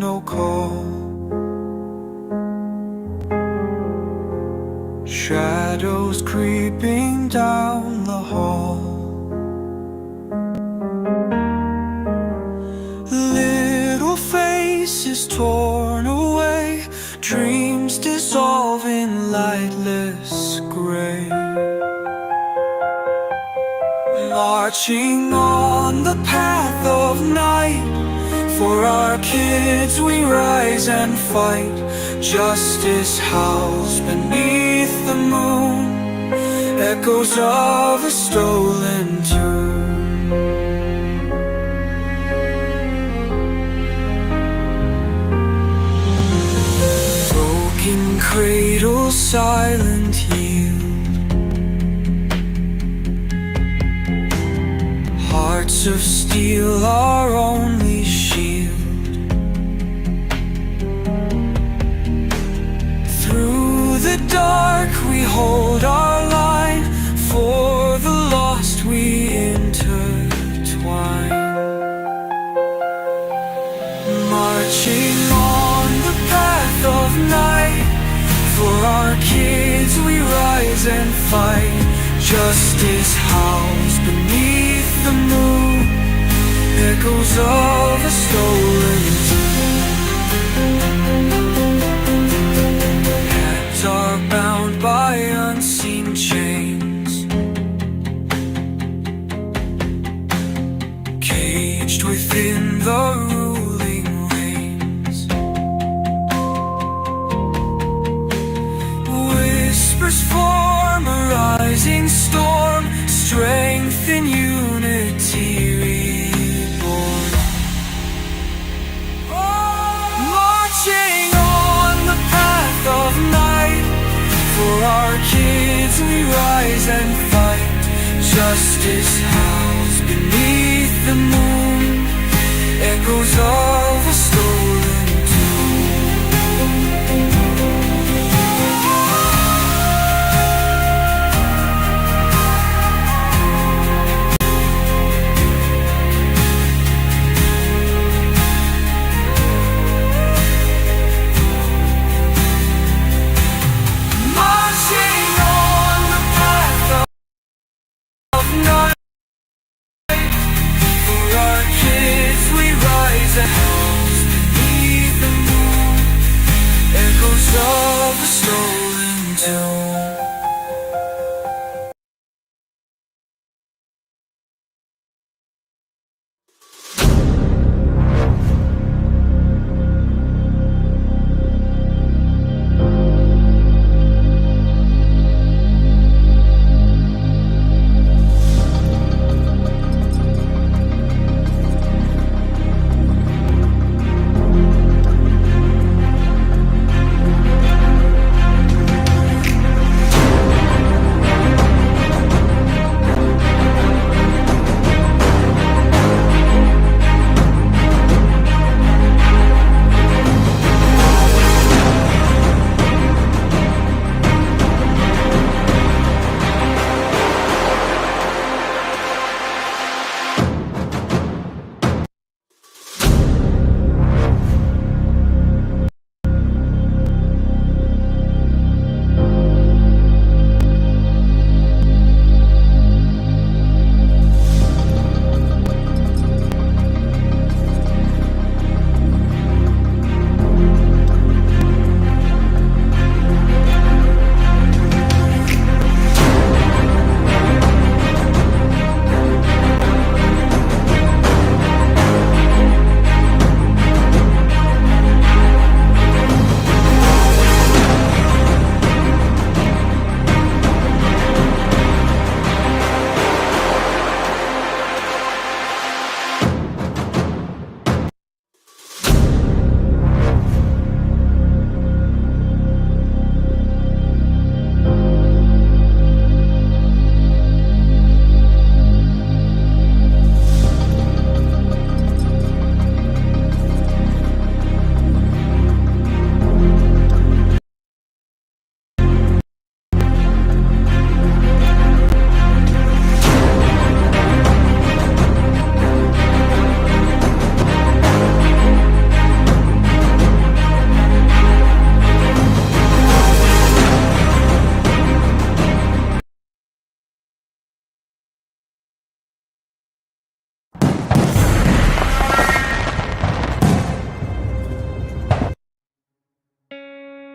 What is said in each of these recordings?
no call. Shadows creeping down the hall. Little faces torn away, dreams dissolve in lightless gray. Marching on the path of night, for our kids we rise and fight. Justice howls beneath the moon, echoes of a stolen tune. Broken cradles, silent yield, hearts of steel, our only shield. Through the dark we hold our line, for the lost we intertwine. Marching on the path of night, for our kids we rise and fight. Justice howls beneath the moon, echoes of a stolen tune. Hands are bound by unseen chains, caged within the ruling reins. Whispers form a rising storm, strength in unity reborn. Marching on the path of night, for our kids we rise and fight. Justice howls beneath the moon, echoes of a stolen night. For our kids we rise and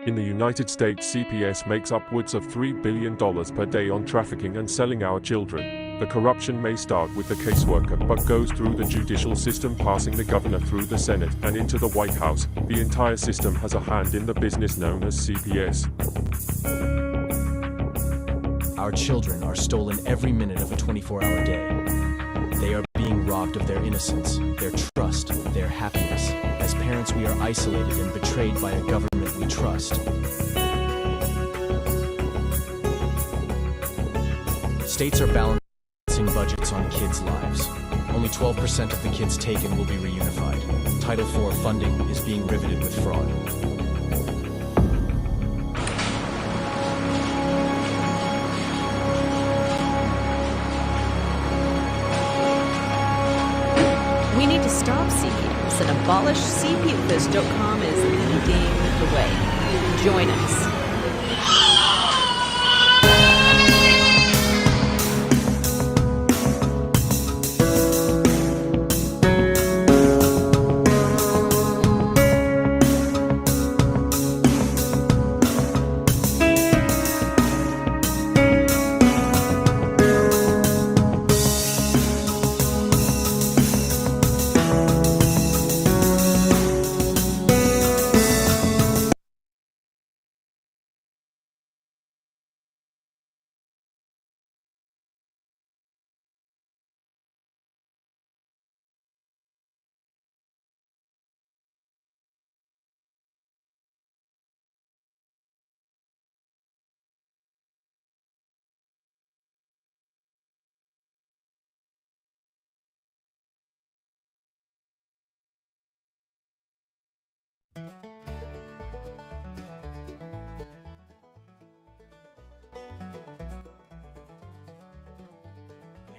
In the United States, CPS makes upwards of $3 billion per day on trafficking and selling our children. The corruption may start with the caseworker, but goes through the judicial system, passing the governor through the Senate and into the White House. The entire system has a hand in the business known as CPS. Our children are stolen every minute of a 24-hour day. They are being robbed of their innocence, their trust, their happiness. As parents, we are isolated and betrayed by a government we trust. States are balancing budgets on kids' lives. Only 12% of the kids taken will be reunified. Title IV funding is being riveted with fraud. We need to stop CPS and abolish CPS.com is leading the way. Join us.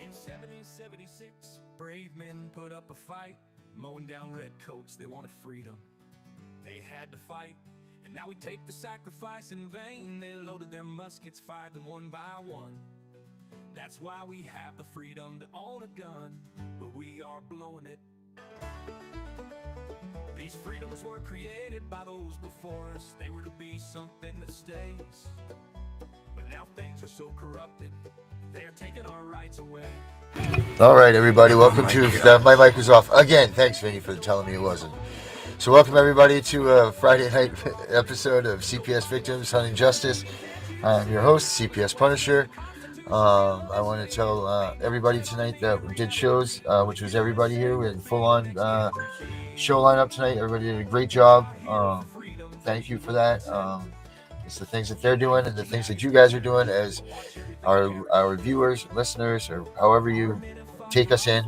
In 1776, brave men put up a fight, mowing down redcoats, they wanted freedom. They had to fight, and now we take the sacrifice in vain. They loaded their muskets, fired them one by one. That's why we have the freedom to own a gun, but we are blowing it. These freedoms were created by those before us. They were to be something that stays. But now things are so corrupted, they are taking our rights away. All right, everybody, welcome to my mic was off again. Thanks, Vinny, for telling me it wasn't. So welcome everybody to a Friday night episode of CPS Victims Hunting Justice. I'm your host, CPS Punisher. I want to tell everybody tonight that we did shows, which was everybody here. We had a full-on show lineup tonight. Everybody did a great job. Thank you for that. It's the things that they're doing and the things that you guys are doing as our viewers, listeners, or however you take us in.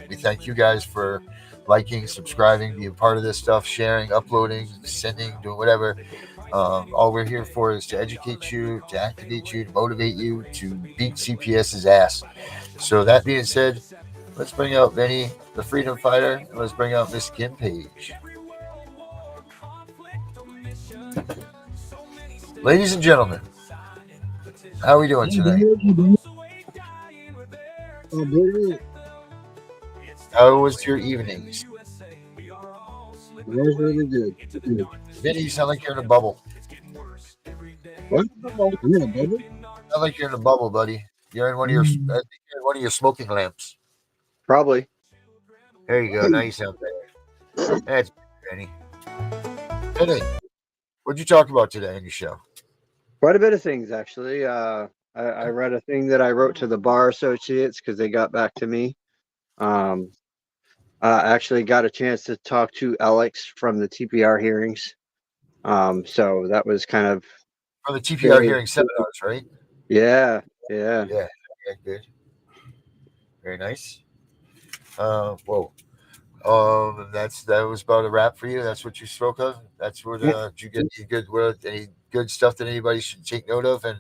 We thank you guys for liking, subscribing, being part of this stuff, sharing, uploading, sending, doing whatever. All we're here for is to educate you, to activate you, to motivate you, to beat CPS's ass. So that being said, let's bring out Vinny, the freedom fighter, and let's bring out Miss Kim Page. Ladies and gentlemen, how are we doing today? How was your evenings? That was really good. Vinny, you sound like you're in a bubble. What? I'm in a bubble? Sound like you're in a bubble, buddy. You're in one of your, I think you're in one of your smoking lamps. Probably. There you go. Now you sound better. That's Vinny. Vinny, what'd you talk about today in your show? Quite a bit of things, actually. I read a thing that I wrote to the bar associates because they got back to me. I actually got a chance to talk to Alex from the TPR hearings. So that was kind of From the TPR hearing seminars, right? Yeah. Yeah, good. Very nice. Whoa. That was about a wrap for you. That's what you spoke of. That's what did you get any good stuff that anybody should take note of and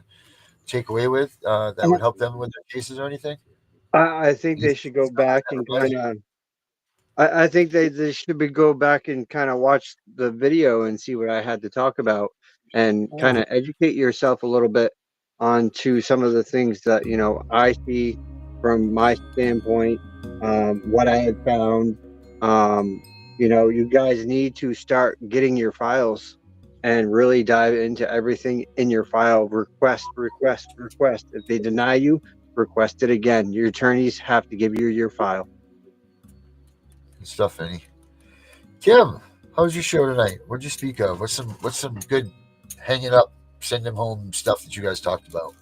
take away with that would help them with their cases or anything? I think they should go back and kind of. I think they should go back and kind of watch the video and see what I had to talk about and kind of educate yourself a little bit onto some of the things that I see from my standpoint, what I had found. You guys need to start getting your files and really dive into everything in your file. Request, request, request. If they deny you, request it again. Your attorneys have to give you your file. Good stuff, Vinny. Kim, how was your show tonight? What'd you speak of? What's some good hanging up, send them home stuff that you guys talked about?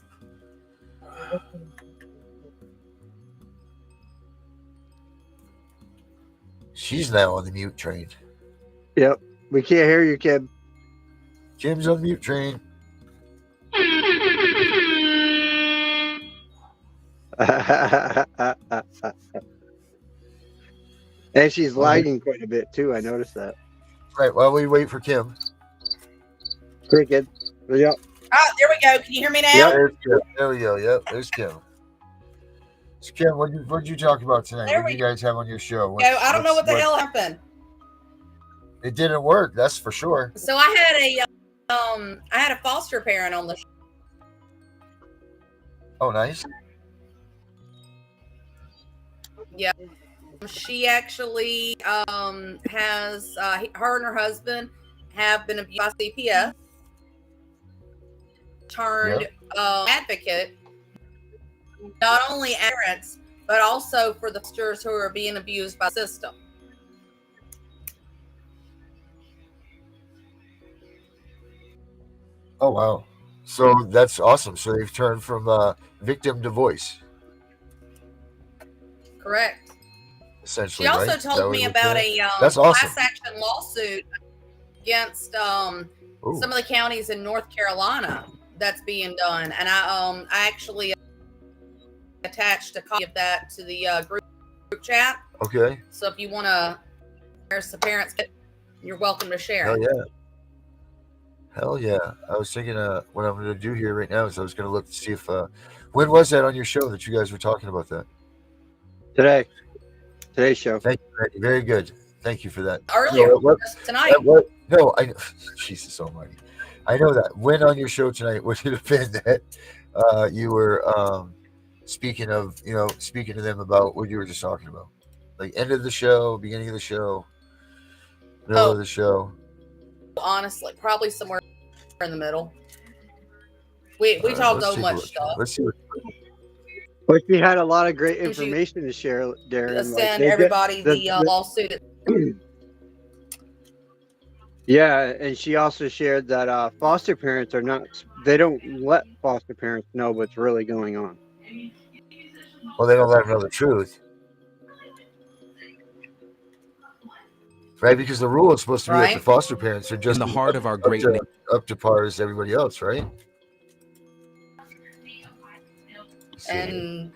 She's now on the mute train. Yep. We can't hear you, kid. Kim's on the mute train. And she's lagging quite a bit too. I noticed that. Right, while we wait for Kim. Great, kid. Yep. Oh, there we go. Can you hear me now? Yep. There's Kim. There we go. Yep, there's Kim. So Kim, what'd you talk about tonight? There What did you guys have on your show? I don't know what the hell happened. It didn't work, that's for sure. So I had a foster parent on the show. Oh, nice. Yeah. She actually has her and her husband have been abused by CPS. Turned advocate, not only parents, but also for the sisters who are being abused by the system. Oh, wow. So that's awesome. So they've turned from victim to voice. Correct. Essentially, She also right? told me about a That's awesome. class action lawsuit against some of the counties in North Carolina that's being done, and I actually attached a copy of that to the group chat. Okay. So if you want to, there's the parents, you're welcome to share. Hell yeah. Hell yeah. I was thinking what I'm going to do here right now is I was going to look to see if when was that on your show that you guys were talking about that? Today's show. Thank you, Randy. Very good. Thank you for that. Earlier, tonight. No, I know. Jesus Almighty. I know that. When on your show tonight would it have been that you were speaking to them about what you were just talking about? Like end of the show, beginning of the show, middle of the show? Honestly, probably somewhere in the middle. We talked so much stuff. Let's see what. But she had a lot of great information to share, Darren. Send everybody the lawsuit. Yeah, and she also shared that foster parents they don't let foster parents know what's really going on. Well, they don't let them know the truth. Right? Because the rule is supposed to be that the foster parents are just in the heart of our great up to par as everybody else, right? And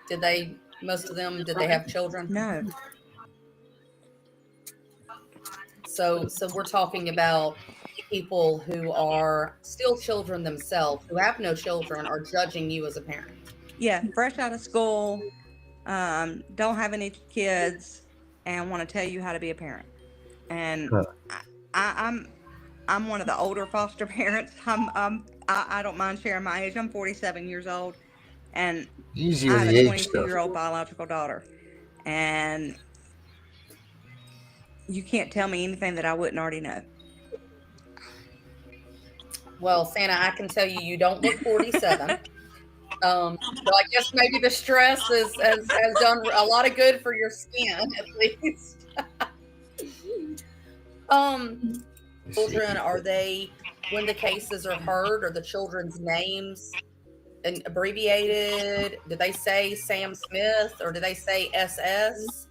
most of them, did they have children? No. So we're talking about people who are still children themselves, who have no children, are judging you as a parent. Yeah, fresh out of school, don't have any kids, and want to tell you how to be a parent. And I'm one of the older foster parents. I don't mind sharing my age. I'm 47 years old, and I have a 22-year-old biological daughter. And you can't tell me anything that I wouldn't already know. Well, Santa, I can tell you, you don't look 47. So I guess maybe the stress has done a lot of good for your skin, at least. Children, are they, when the cases are heard, are the children's names abbreviated? Do they say Sam Smith or do they say SS?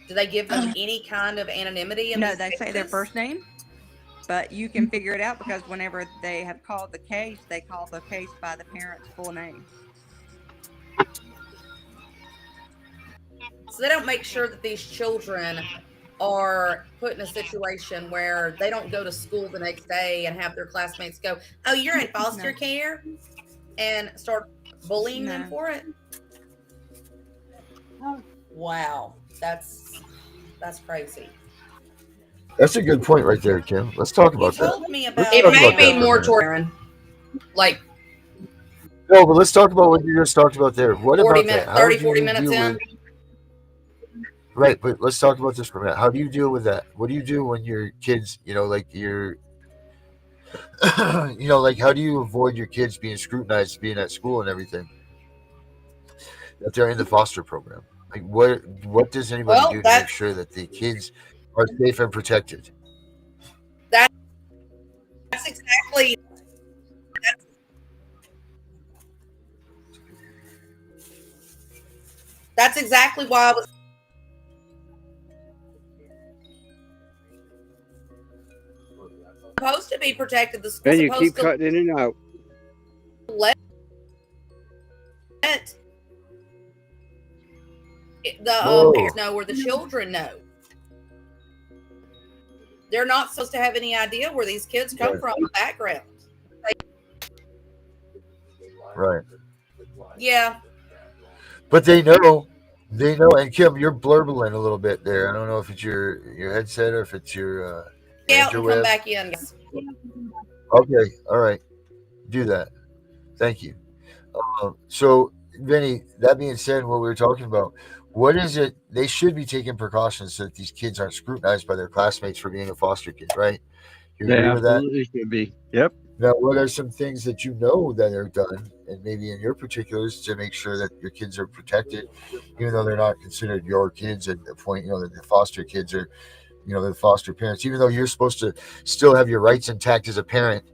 Do they give them any kind of anonymity? No, they say their first name, but you can figure it out because whenever they have called the case, they call the case by the parent's full name. So they don't make sure that these children are put in a situation where they don't go to school the next day and have their classmates go, "Oh, you're in foster care," and start bullying them for it. Wow, that's crazy. That's a good point right there, Kim. Let's talk about that. Told me about it may be more toward like. No, but let's talk about what you just talked about there. What 40 about minutes, that? 40 minutes in. Right, but let's talk about this for a minute. How do you deal with that? What do you do when your kids, like you know, like how do you avoid your kids being scrutinized, being at school and everything, if they're in the foster program? Like what does anybody Well, do to make sure that the kids are safe and protected? That's exactly that's exactly why I was supposed to be protected. The school's And you supposed keep cutting in and out. to let the parents know or the children know. They're not supposed to have any idea where these kids come from, background. Right. Yeah. But they know. And Kim, you're blurbling a little bit there. I don't know if it's your headset or if it's your Out and come back in. Okay, all right, do that. Thank you. So, Vinny, that being said, what we were talking about, what is it? They should be taking precautions so that these kids aren't scrutinized by their classmates for being a foster kid, right? You agree with that? Absolutely should be. Yep. Now, what are some things that you know that are done, and maybe in your particulars, to make sure that your kids are protected, even though they're not considered your kids at the point, that the foster kids are, the foster parents, even though you're supposed to still have your rights intact as a parent,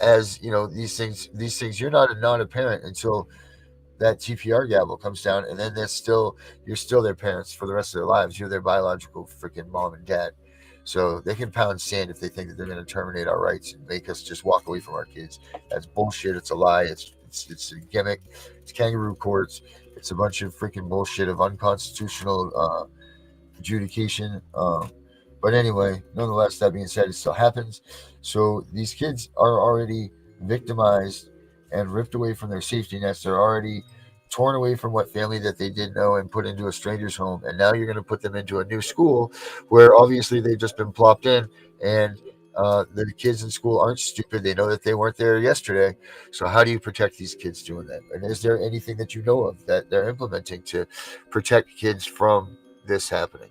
as these things, you're not a parent until that TPR gavel comes down, and then you're still their parents for the rest of their lives. You're their biological freaking mom and dad. So they can pound sand if they think that they're going to terminate our rights and make us just walk away from our kids. That's bullshit. It's a lie. It's a gimmick. It's kangaroo courts. It's a bunch of freaking bullshit of unconstitutional adjudication. But anyway, nonetheless, that being said, it still happens. So these kids are already victimized and ripped away from their safety nets. They're already torn away from what family that they did know and put into a stranger's home. And now you're going to put them into a new school where obviously they've just been plopped in, and the kids in school aren't stupid. They know that they weren't there yesterday. So how do you protect these kids doing that? And is there anything that you know of that they're implementing to protect kids from this happening?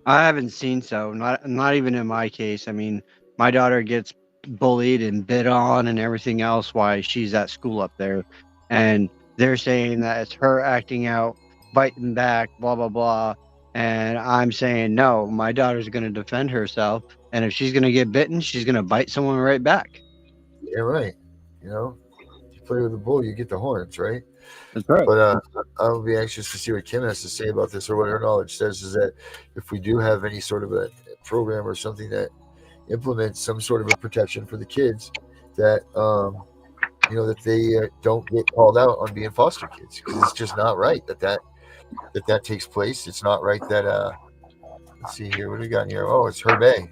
I haven't seen so. Not even in my case. I mean, my daughter gets bullied and bit on and everything else while she's at school up there. And they're saying that it's her acting out, biting back, blah, blah, blah. And I'm saying, no, my daughter's going to defend herself. And if she's going to get bitten, she's going to bite someone right back. Yeah, right. You play with the bull, you get the horns, right? That's right. But I'll be anxious to see what Kim has to say about this, or what her knowledge says is that if we do have any sort of a program or something that implements some sort of a protection for the kids, that that they don't get called out on being foster kids, because it's just not right that takes place. It's not right that let's see here, what do we got in here? Oh, it's Herberto.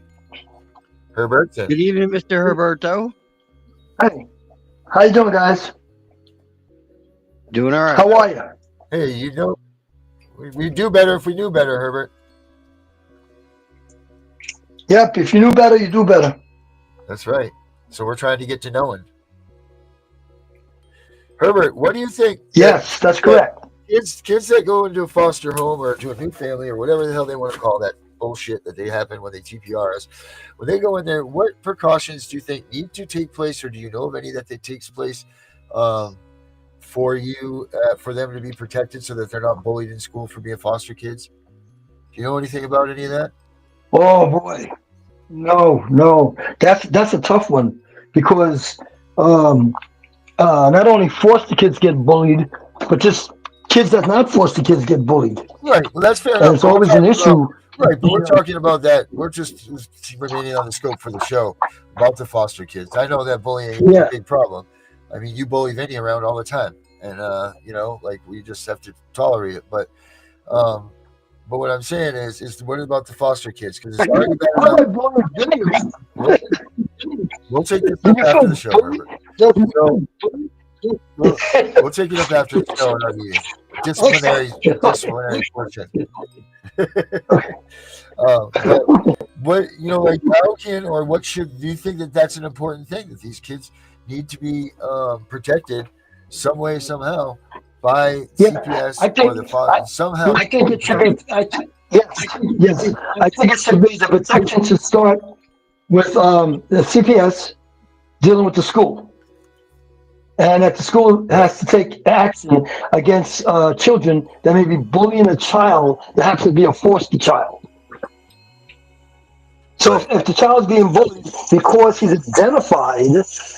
Good evening, Mr. Herberto. Hey, how you doing, guys? Doing all right. How are you? Hey, we do better if we knew better, Herbert. Yep, if you knew better, you do better. That's right. So we're trying to get to knowing. Herbert, what do you think? Yes, that's correct. Kids that go into a foster home or to a new family or whatever the hell they want to call that bullshit that they happen when they TPR us, when they go in there, what precautions do you think need to take place, or do you know of any that takes place for them to be protected so that they're not bullied in school for being foster kids? Do you know anything about any of that? Oh boy, no, that's a tough one, because not only foster kids get bullied, but just kids that not foster kids get bullied. Right. Well, that's fair and enough. It's always an issue. Right, but we're talking about that. We're just remaining on the scope for the show about the foster kids. I know that bullying is a big problem. I mean, you bully Vinny around all the time, and we just have to tolerate it. But what I'm saying is what about the foster kids? Because it's already bad enough. We'll take this up after the show, Herbert. We'll take it up after the show in our meeting. Disciplinary portion. How can, or what should, do you think that that's an important thing, that these kids need to be protected some way, somehow, by CPS or the father somehow? I think it should be. Yes. I think it should be, the protection should start with the CPS dealing with the school. And that the school has to take action against children that may be bullying a child that happens to be a foster child. So if the child's being bullied because he's identified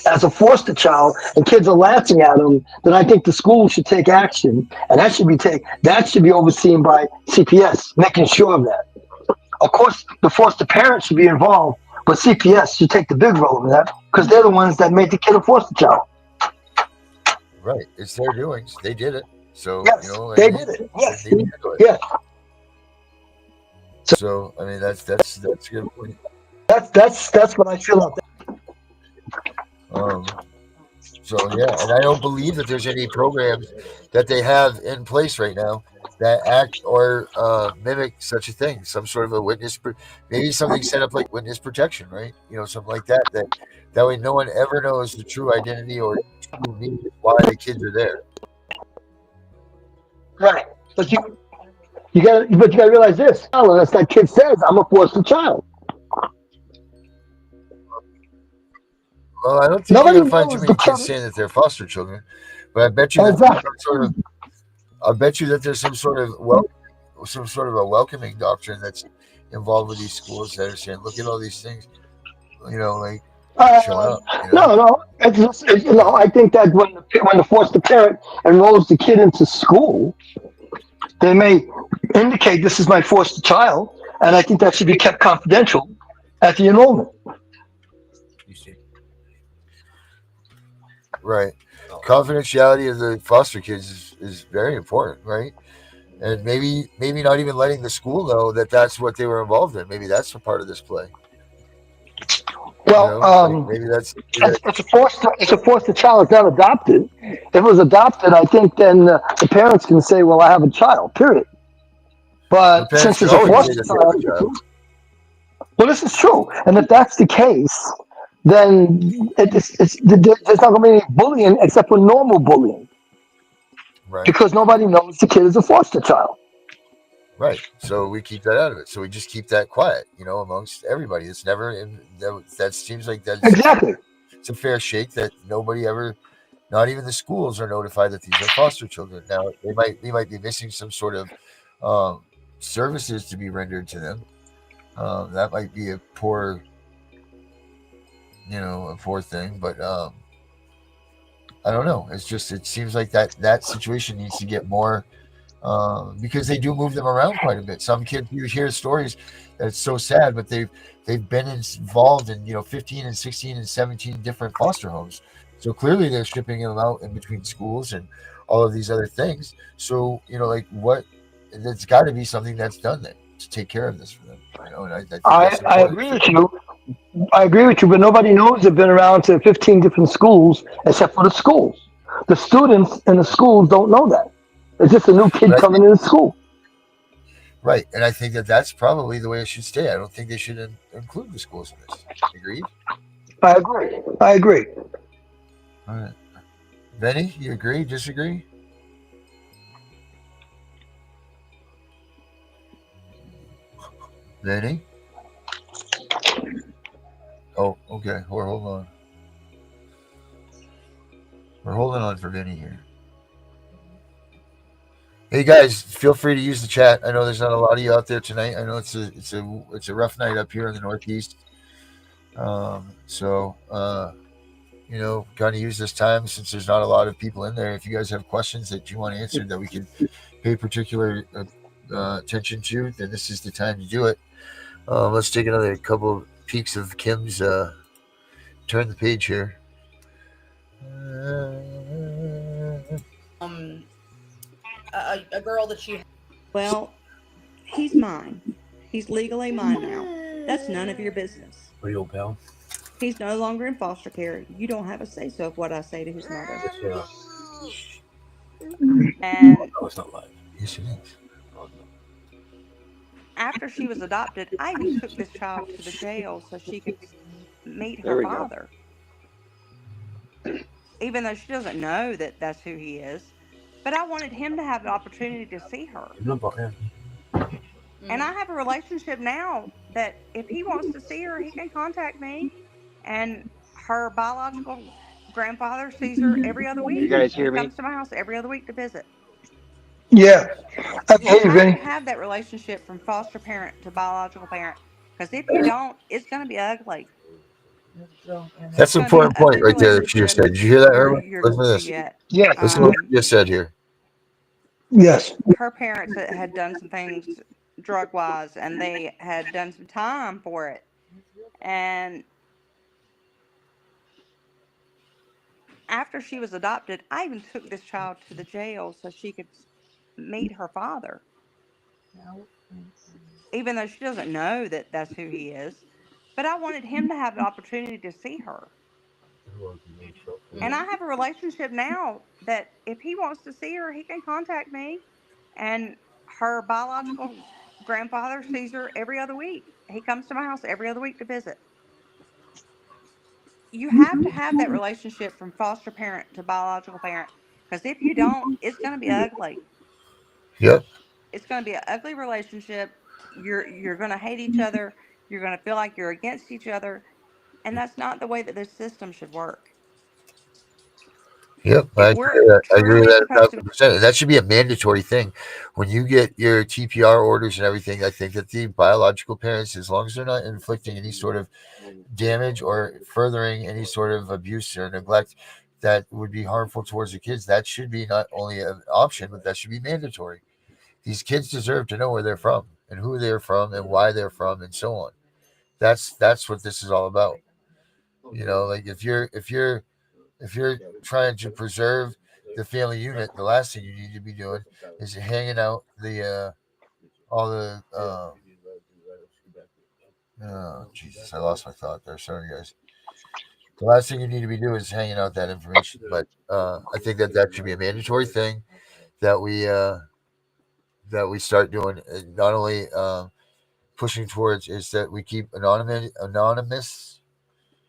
as a foster child and kids are laughing at him, then I think the school should take action, and that should be overseen by CPS, making sure of that. Of course, the foster parents should be involved, but CPS should take the big role in that because they're the ones that made the kid a foster child. Right, it's their doings. They did it. So yes, they did it. Yes, they did it. Yeah. So I mean, that's a good point. That's what I feel about that. So yeah, and I don't believe that there's any programs that they have in place right now that act or mimic such a thing. Some sort of a witness, maybe something set up like witness protection, right? Something like that. That way, no one ever knows the true identity or true need why the kids are there. Right, but you got to realize this. Unless that kid says, "I'm a foster child." Well, I don't think you're going to find too many kids saying that they're foster children, but I bet you that there's some sort of a welcoming doctrine that's involved with these schools that are saying, "Look at all these things," like showing up. No. I think that when the foster parent enrolls the kid into school, they may indicate this is my foster child, and I think that should be kept confidential at the enrollment. Right. Confidentiality of the foster kids is very important, right? And maybe not even letting the school know that that's what they were involved in. Maybe that's a part of this play. Well, maybe that's it's a foster child. It's not adopted. If it was adopted, I think then the parents can say, "Well, I have a child." Period. But since it's a foster child, well, this is true. And if that's the case, then there's not going to be any bullying except for normal bullying. Right. Because nobody knows the kid is a foster child. Right. So we keep that out of it. So we just keep that quiet, amongst everybody. It's never that seems like that's exactly. It's a fair shake that nobody ever, not even the schools, are notified that these are foster children. Now we might be missing some sort of services to be rendered to them. That might be a poor thing, but I don't know. It seems like that situation needs to get more, because they do move them around quite a bit. Some kids, you hear stories that it's so sad, but they've been involved in 15 and 16 and 17 different foster homes. So clearly they're shipping them out in between schools and all of these other things. So there's got to be something that's done there to take care of this for them. And I agree with you. I agree with you, but nobody knows they've been around to 15 different schools except for the schools. The students in the schools don't know that. It's just a new kid coming into school. Right, and I think that's probably the way it should stay. I don't think they should include the schools in this. Agreed? I agree. All right. Benny, you agree? Disagree? Benny? Oh, okay. Hold on. We're holding on for Vinny here. Hey guys, feel free to use the chat. I know there's not a lot of you out there tonight. I know it's a rough night up here in the Northeast. So kind of use this time since there's not a lot of people in there. If you guys have questions that you want answered that we can pay particular attention to, then this is the time to do it. Let's take another couple of peeks of Kim's turn the page here. A girl that she. Well, he's mine. He's legally mine now. That's none of your business. What are you, pal? He's no longer in foster care. You don't have a say so of what I say to his mother. And no, it's not live. Yes, it is. After she was adopted, I even took this child to the jail so she could meet her father. Even though she doesn't know that that's who he is. But I wanted him to have the opportunity to see her. And I have a relationship now that if he wants to see her, he can contact me. And her biological grandfather sees her every other You week. guys He hear me? comes to my house every other week to visit. Yeah. You Hey, have to Vinny. have that relationship from foster parent to biological parent. Because if you don't, it's going to be ugly. That's It's an going to be an important point ugly right there that she just relationship. said. Did you hear that, Irwin? You're Listen to going to this. get. Yes. Listen to what she just said here. Yes. Her parents had done some things drug wise, and they had done some time for it. And after she was adopted, I even took this child to the jail so she could meet her father, even though she doesn't know that that's who he is. But I wanted him to have the opportunity to see her. And I have a relationship now that if he wants to see her, he can contact me. And her biological grandfather sees her every other week. He comes to my house every other week to visit. You have to have that relationship from foster parent to biological parent. Because if you don't, it's going to be ugly. Yep. It's going to be an ugly relationship. You're going to hate each other. You're going to feel like you're against each other. And that's not the way that this system should work. Yep, I If agree we're with that. I agree with truly that supposed to 1,000%. And that should be a mandatory thing. When you get your TPR orders and everything, I think that the biological parents, as long as they're not inflicting any sort of damage or furthering any sort of abuse or neglect that would be harmful towards the kids, that should be not only an option, but that should be mandatory. These kids deserve to know where they're from and who they're from and why they're from and so on. That's what this is all about. Like if you're trying to preserve the family unit, the last thing you need to be doing is hanging out the all the oh Jesus, I lost my thought there. Sorry guys. The last thing you need to be doing is hanging out that information. But I think that should be a mandatory thing that we start doing. Not only pushing towards is that we keep anonymous,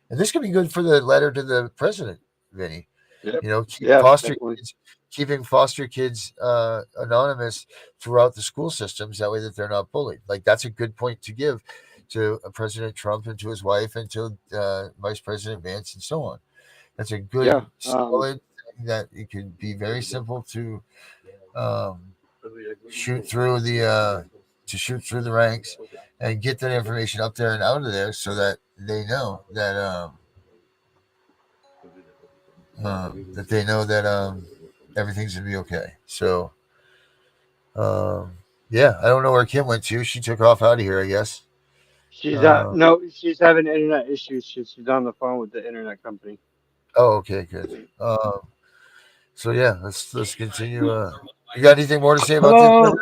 and this could be good for the letter to the president, Vinny. Yep. Keep Yeah, foster definitely. kids, keeping foster kids anonymous throughout the school systems. That way, that they're not bullied. Like that's a good point to give to President Trump and to his wife and to Vice President Vance and so on. That's a good, Yeah. solid thing that it could be very simple um, shoot through the ranks and get that information up there and out of there so that they know that everything's gonna be okay. So yeah, I don't know where Kim went to. She took off out of here, I guess. She's Uh, no, she's having internet issues. She's on the phone with the internet company. oh, okay, good. So yeah, let's continue. You got anything more to say about this? Hello.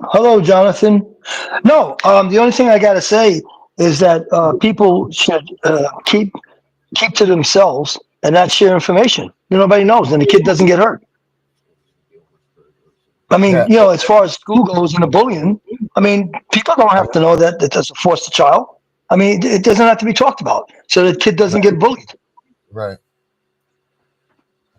Hello, Jonathan. No, the only thing I got to say is that people should keep to themselves and not share information. Nobody knows, and the kid doesn't get hurt. I mean, Yeah, as far as school goes and the bullying, I mean, people don't have to know that that's a foster child. I mean, it doesn't have to be talked about, so the kid doesn't get bullied. right.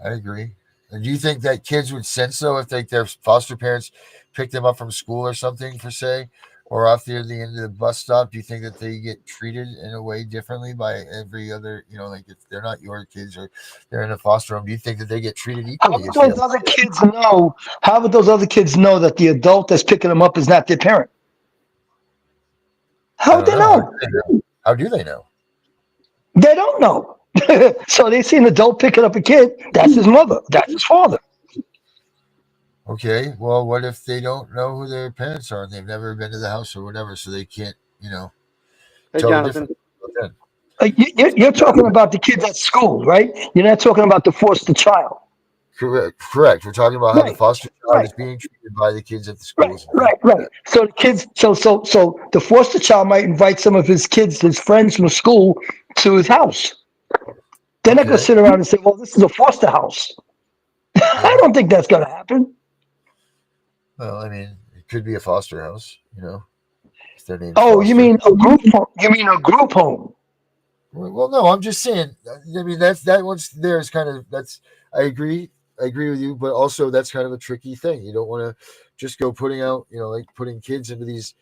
I agree. And do you think that kids would sense though if their foster parents picked them up from school or something per se, or off near the end of the bus stop? Do you think that they get treated in a way differently by every other, like if they're not your kids or they're in a foster home? Do you think that they get treated How equally would as the those other? other kids know? How would those other kids know that the adult that's picking them up is not their parent? How I would don't they know. How do know? they know? How do they know? They don't know. So they see an adult picking up a kid. That's his mother. That's his father. Okay, well, what if they don't know who their parents are and they've never been to the house or whatever, so they can't, Hey, tell the Jonathan. difference? Okay. You're talking about the kids at school, right? You're not talking about the foster child. Correct. Correct. We're talking about how the Right, foster child right, is being treated by the kids at the right, schools and things right, like right. So the kids, so the foster child might invite some of his kids, his friends from school, to his house. that. They're not going to Okay. sit around and say, "Well, this is a foster house." I Yeah. don't think that's going to happen. Well, I mean, it could be a foster house, if their name's Oh, you Foster. mean a group home? You mean a group home? Well, no, I'm just saying. I mean, that one's there is kind of that's. I agree. I agree with you, but also that's kind of a tricky thing. You don't want to just go putting out, like putting kids into these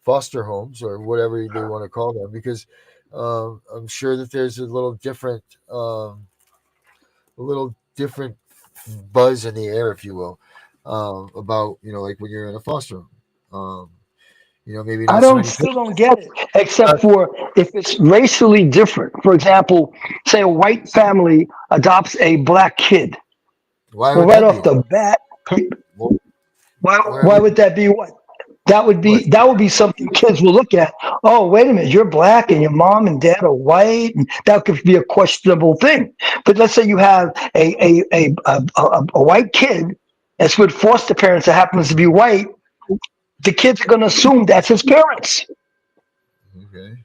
foster homes or whatever they want to call them, because I'm sure that there's a little different buzz in the air, if you will, about like when you're in a foster home. Maybe I not so don't many still pictures. don't get it, except for if it's racially different. For example, say a white family adopts a black kid. Why Well, would right that be? off the bat, Well, why where why would would that be what? what? That would be something kids will look at. Oh, wait a minute, you're black and your mom and dad are white, and that could be a questionable thing. But let's say you have a white kid that's with foster parents that happens to be white. The kids are going to assume that's his parents. Okay.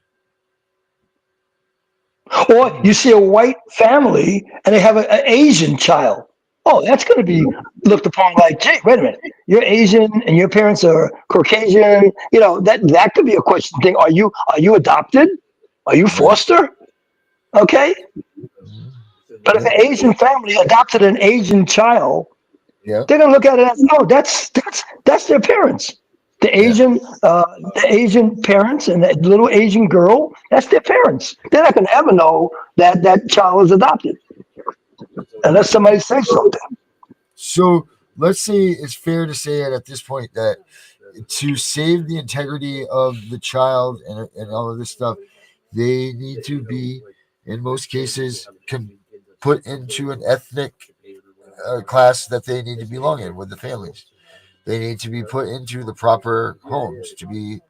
Or you see a white family and they have an Asian child. Oh, that's going to be looked upon like, gee, wait a minute, you're Asian and your parents are Caucasian. That could be a question thing. Are you adopted? Are you Right. foster? Okay, Mhm. but if Yep. an Asian family adopted an Asian child, Yep. they're going to look at it as, no, that's their parents. The Yeah. Asian, uh, the Asian parents and that little Asian girl, that's their parents. They're not going to ever know that that child is adopted unless somebody says something. So let's say it's fair to say at this point that to save the integrity of the child and all of this stuff, they need to be, in most cases, put into an ethnic class that they need to belong in with the families. They need to be put into the proper homes to be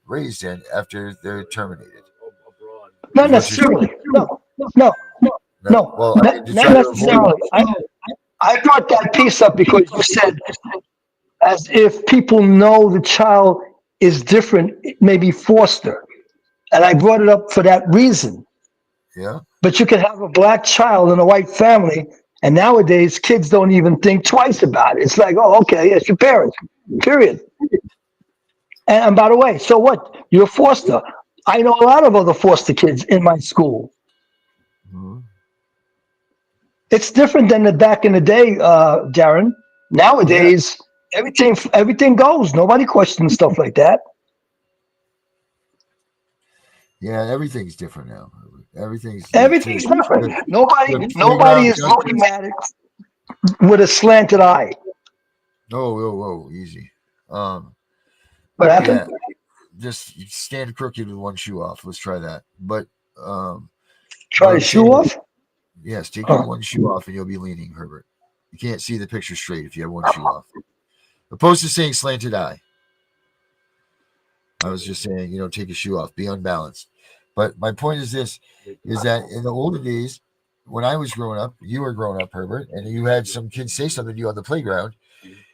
raised in after they're terminated. Not Is what you're saying? necessarily. No, no, No. no, Well, I mean, to not try to avoid. necessarily. I brought that piece up because you said as if people know the child is different, maybe foster. And I brought it up for that reason. Yeah. But you can have a black child in a white family, and nowadays kids don't even think twice about it. It's like, oh, okay, it's your parents, period. And by the way, so what? You're a foster. I know a lot of other foster kids in my school. Mhm. It's different than the back in the day, Darren. Oh yeah. Nowadays, everything goes. Nobody questions stuff like that. Yeah. Everything's different now. Everything's Everything's different. Nobody the nobody playground is looking justice. at it with a slanted eye. Oh, whoa, whoa, easy. Um, What happened? yeah, just stand crooked with one shoe off. Let's try that. But um, what Try the I'm shoe saying is, off? yes, take your Huh. one shoe off and you'll be leaning, Herbert. You can't see the picture straight if you have one shoe off. Opposed to saying slanted eye. I was just saying, take your shoe off, be unbalanced. But my point is this: is that in the older days, when I was growing up, you were growing up, Herbert, and you had some kids say something to you on the playground.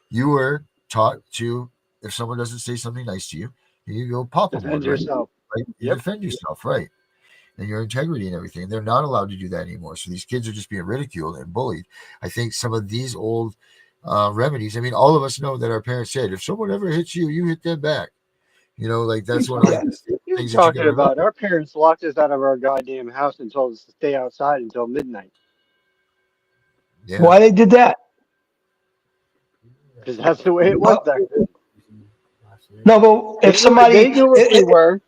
You were taught to, if someone doesn't say something nice to you, you go pop them one, Defend right? yourself. Right? You Yep. defend yourself, right? And your integrity and everything. And they're not allowed to do that anymore. So these kids are just being ridiculed and bullied. I think some of these old remedies, I mean, all of us know that our parents said, if someone ever hits you, you hit them back. Like You that's one of Yeah. like the you things that you can talking about? remember. Our parents locked us out of our goddamn house and told us to stay outside until midnight Yeah. Why they did that? because that's the way it was Well, back then. no, but if They somebody, knew what we were.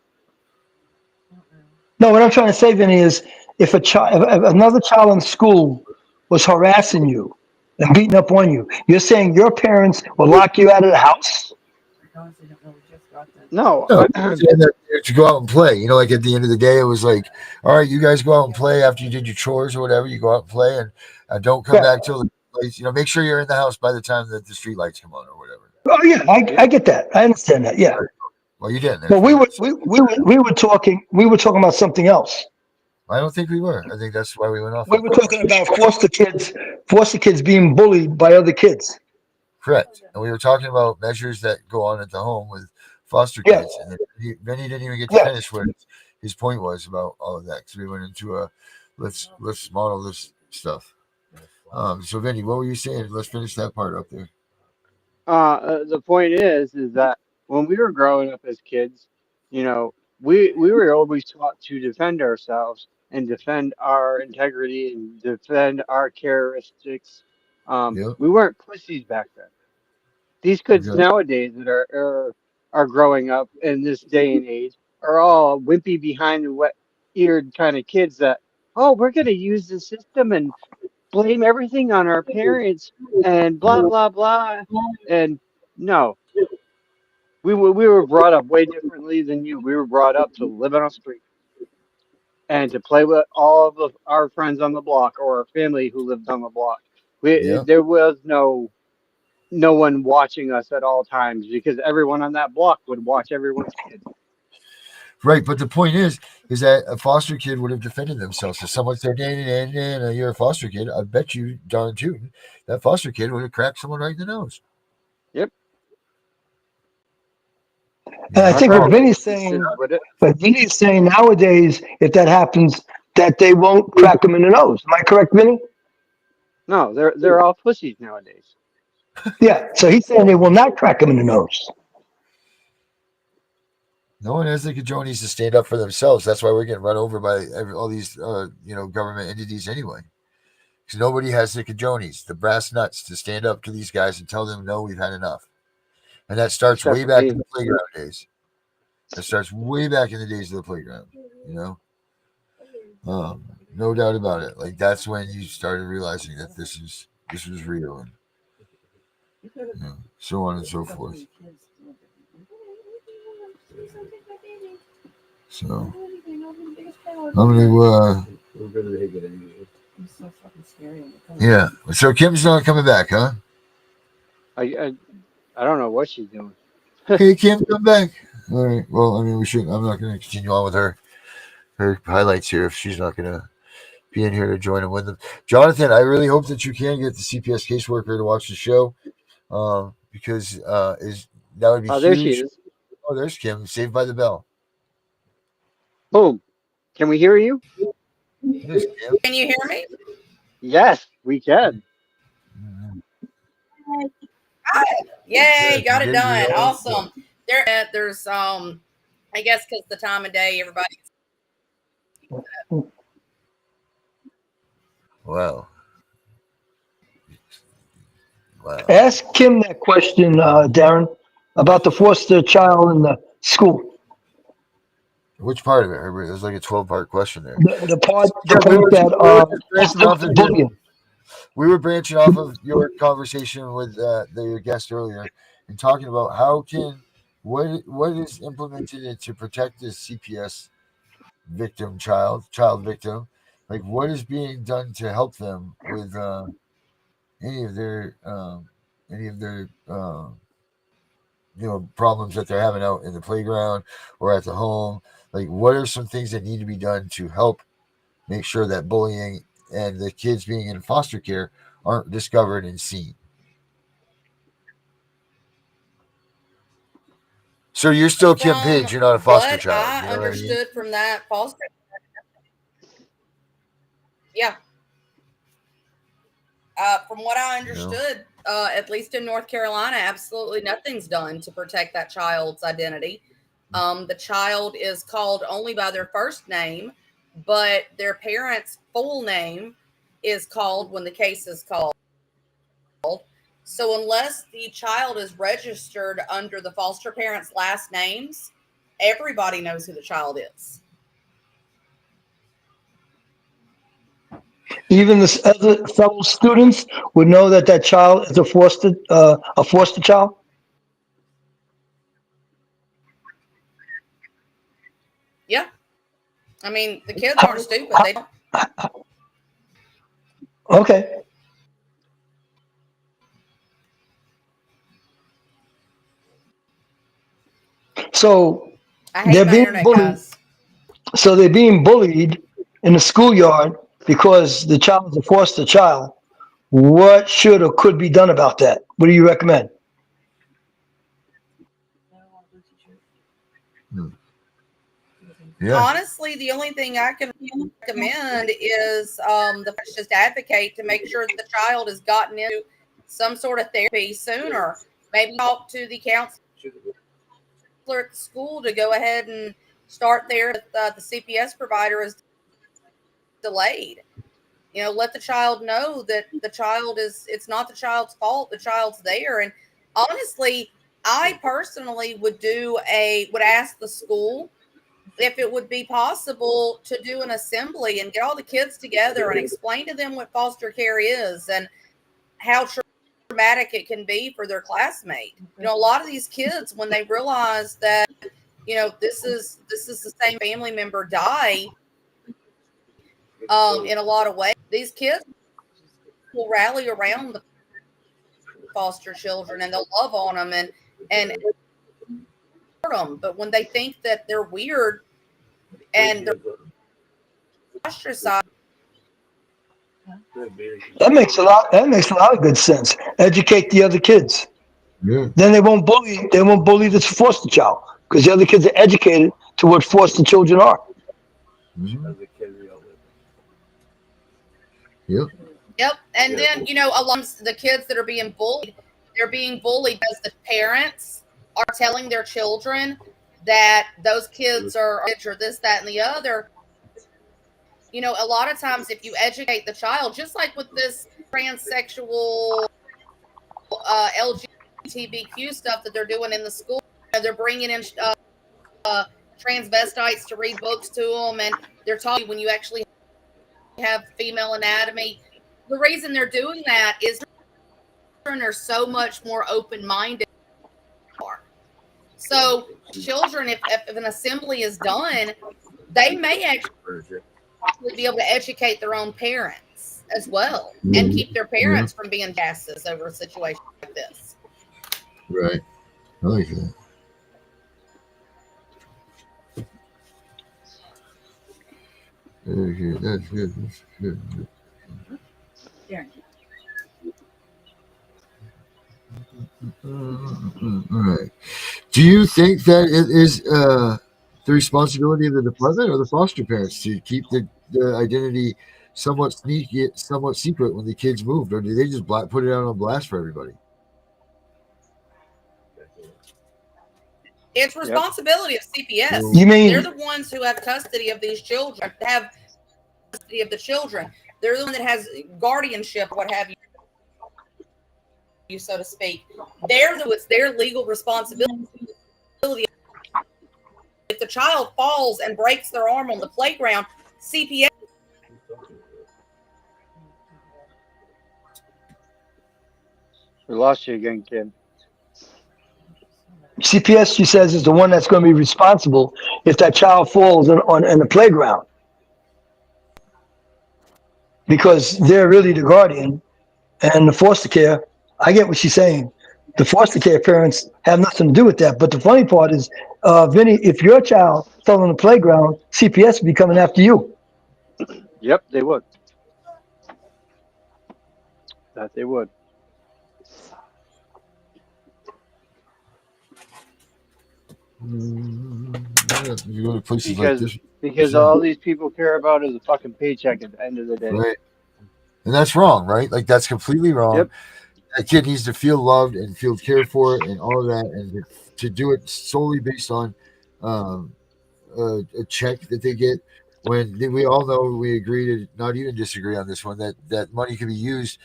no, what I'm trying to say, Vinny, is if a child, if another child in school was harassing you and beating up on you, you're saying your parents would lock you out of the house? No, No, saying that to go out and play. Like at the end of the day, it was like, all right, you guys go out and play after you did your chores or whatever. You go out and play and don't come Yeah. back till the lights. Make sure you're in the house by the time that the street lights come on or whatever. Oh yeah, I get that. I understand that. Yeah. Right. Well, you didn't. But That's why. we were talking about something else. I don't think we were. I think that's why we went off We on were that. talking about foster kids being bullied by other kids. Correct. And we were talking about measures that go on at the home with foster Yeah, kids. And then he didn't even get to yeah. finish what his point was about all of that. Because we went into a let's model this stuff. So Vinny, what were you saying? Let's finish that part up there. the point is that when we were growing up as kids, we were always taught to defend ourselves and defend our integrity and defend our characteristics. Yeah. We weren't pussies back then. These kids Okay. nowadays that are are growing up in this day and age are all wimpy behind the wet eared kind of kids that, oh, we're going to use the system and blame everything on our parents and blah, blah, blah. And no, we were brought up way differently than you. We were brought up to live on a street and to play with all of our friends on the block or our family who lived on the block. Yeah. There was no one watching us at all times because everyone on that block would watch everyone's kids. Right, but the point is that a foster kid would have defended themselves. If someone said, nah, you're a foster kid, I bet you, darn tootin', that foster kid would have cracked someone right in the nose. Yep. And I I think what probably Vinny's assisted saying, with it. but Vinny's saying nowadays, if that happens, that they won't crack them in the nose. Am I correct, Vinny? No, they're all pussies nowadays. Yeah. So he's saying they will not crack them in the nose. No one has the cajones to stand up for themselves. That's why we're getting run over by all these, government entities anyway. Because nobody has the cajones, the brass nuts, to stand up to these guys and tell them, no, we've had enough. And that starts Except way for back me. in the playground days. That starts way back in the days of the playground. No doubt about it. Like that's when you started realizing that this was real, and so on and so forth. So I'm gonna yeah. So Kim's not coming back, huh? I I don't know what she's doing. Hey Kim, come back. All right. Well, I mean, we should. I'm not going to continue on with her highlights here if she's not going to be in here to join them with them. Jonathan, I really hope that you can get the CPS caseworker to watch the show, because is that would be Oh, there she huge. is. Oh, there's Kim, Saved by the Bell. Boom. Can we hear you? There's Kim. Can you hear me? Yes, we can. Yay, got it Good done. deal. Awesome. There's I guess because the time of day, everybody. Wow. Wow. Ask Kim that question, Darren, about the foster child in the school. Which part of it, Herbert? There's like a 12-part question there. The part Yeah, we were that has to do with the bullying. We were branching off of your conversation with your guest earlier and talking about what is implemented to protect this CPS child victim, like what is being done to help them with any of their problems that they're having out in the playground or at the home. Like, what are some things that need to be done to help make sure that bullying and the kids being in foster care aren't discovered and seen? So you're still Kim Page. You're not a foster What child. I You know what I mean? understood from that foster. Yeah. From what I understood, at least in North Carolina, absolutely nothing's done to protect that child's identity. The child is called only by their first name, but their parents' full name is called when the case is called. So unless the child is registered under the foster parents' last names, everybody knows who the child is. Even the other fellow students would know that that child is a foster child. Yeah. I mean, the kids How- aren't stupid. They don't. Okay. So I hate they're my being internet, bullied. guys. So they're being bullied in the schoolyard because the child is a foster child. What should or could be done about that? What do you recommend? Yeah. Honestly, the only thing I can recommend is the just advocate to make sure that the child has gotten into some sort of therapy sooner. Maybe talk to the counselor at the school to go ahead and start there. If the CPS provider is delayed, let the child know that the child it's not the child's fault. The child's there, and honestly, I personally would ask the school if it would be possible to do an assembly and get all the kids together and explain to them what foster care is and how traumatic it can be for their classmate. A lot of these kids, when they realize that, this is the same family member die, in a lot of ways, these kids will rally around the foster children and they'll love on them and support them. But when they think that they're weird and they're ostracized, That makes a lot. That makes a lot of good sense. Educate the other kids. Yeah. Then they won't bully. They won't bully the foster child because the other kids are educated to what foster children are. Mm-hmm. Yep. Yep. And then, a lot of the kids that are being bullied, they're being bullied because the parents are telling their children that those kids are or this, that, and the other. A lot of times if you educate the child, just like with this transsexual LGBTQ stuff that they're doing in the school, they're bringing in transvestites to read books to them, and they're talking when you actually have female anatomy. The reason they're doing that is children are so much more open-minded. So children, if an assembly is done, they may actually be able to educate their own parents as well and keep their parents from being gases over a situation like this. Right. I like that. That's good. That's good. Yeah. All right. Do you think that it is the responsibility of the department or the foster parents to keep the identity somewhat sneaky, somewhat secret when the kids moved, or do they just put it out on blast for everybody? It's responsibility of CPS. You mean they're the ones who have custody of these children, have custody of the children. They're the one that has guardianship, what have you, so to speak. It's their legal responsibility. If the child falls and breaks their arm on the playground, CPS. We lost you again, Kim. CPS? She says is the one that's going to be responsible if that child falls in the playground because they're really the guardian, and the foster care. I get what she's saying. The foster care parents have nothing to do with that. But the funny part is, Vinny, if your child fell on the playground, CPS would be coming after you. Yep, they would. That they would. You go to places like this. Because all these people care about is a fucking paycheck at the end of the day. Right. And that's wrong, right? Like, that's completely wrong. Yep. That kid needs to feel loved and feel cared for and all of that. And to do it solely based on a check that they get, when we all know, we agree to not even disagree on this one, that money can be used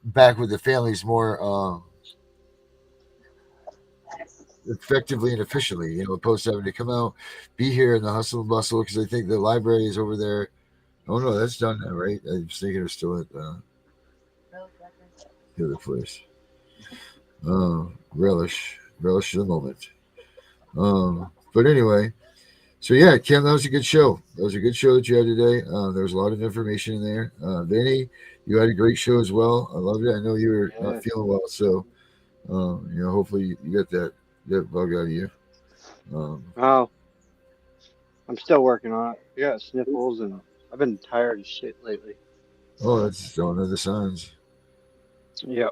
back with the families more effectively and efficiently, opposed to having to come out, be here in the hustle and bustle, because I think the library is over there. Oh no, that's done now, right? I was thinking it was still at the other place. Relish the moment. But anyway, so yeah, Kim, that was a good show. That was a good show that you had today. There was a lot of information in there. Vinny, you had a great show as well. I loved it. I know you were not feeling well, so hopefully you got that bug out of you. Oh, I'm still working on it. I got sniffles and I've been tired as shit lately. Oh, that's one of the signs. Yep.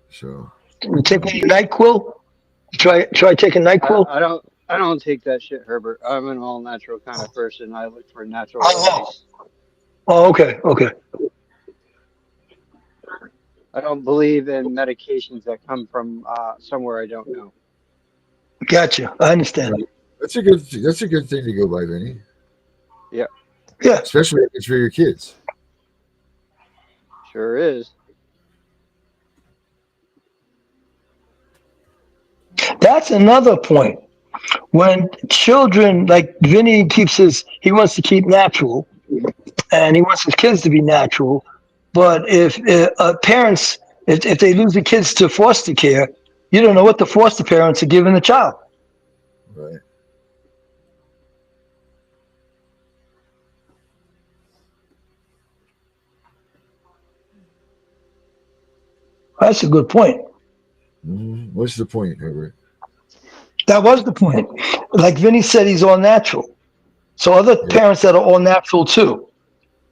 So Take any NyQuil. Try taking NyQuil. I don't take that shit, Herbert. I'm an all natural kind of person. I look for natural remedies. Oh, okay. I don't believe in medications that come from somewhere I don't know. Gotcha. I understand. That's a good thing to go by, Vinny. Yeah. Yeah. Especially if it's for your kids. Sure is. That's another point. When children, like Vinny he wants to keep natural, and he wants his kids to be natural. But if parents, if they lose the kids to foster care, you don't know what the foster parents are giving the child. Right. That's a good point. What's the point, Herbert? That was the point. Like Vinny said, he's all natural. So other parents that are all natural too.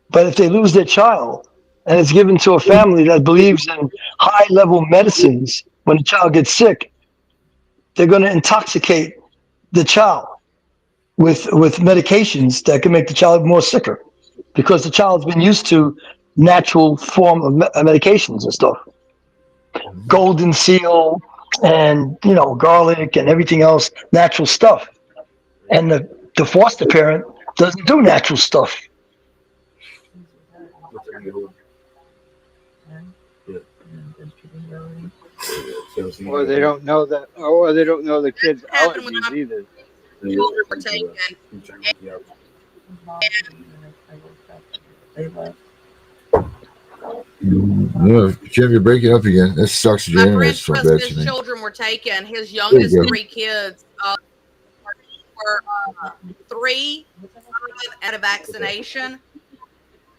But if they lose their child and it's given to a family that believes in high level medicines, when the child gets sick, they're going to intoxicate the child with medications that can make the child more sicker because the child's been used to natural form of medications and stuff. Golden seal and garlic and everything else, natural stuff. And the foster parent doesn't do natural stuff. Or they don't know that, or they don't know the kids' Happened when allergies either. children were taken. Jim, you're breaking up again. That sucks. My Jim. friend That's so Chris, bad his to me. children were taken. His youngest go. 3 kids were 3 at a vaccination.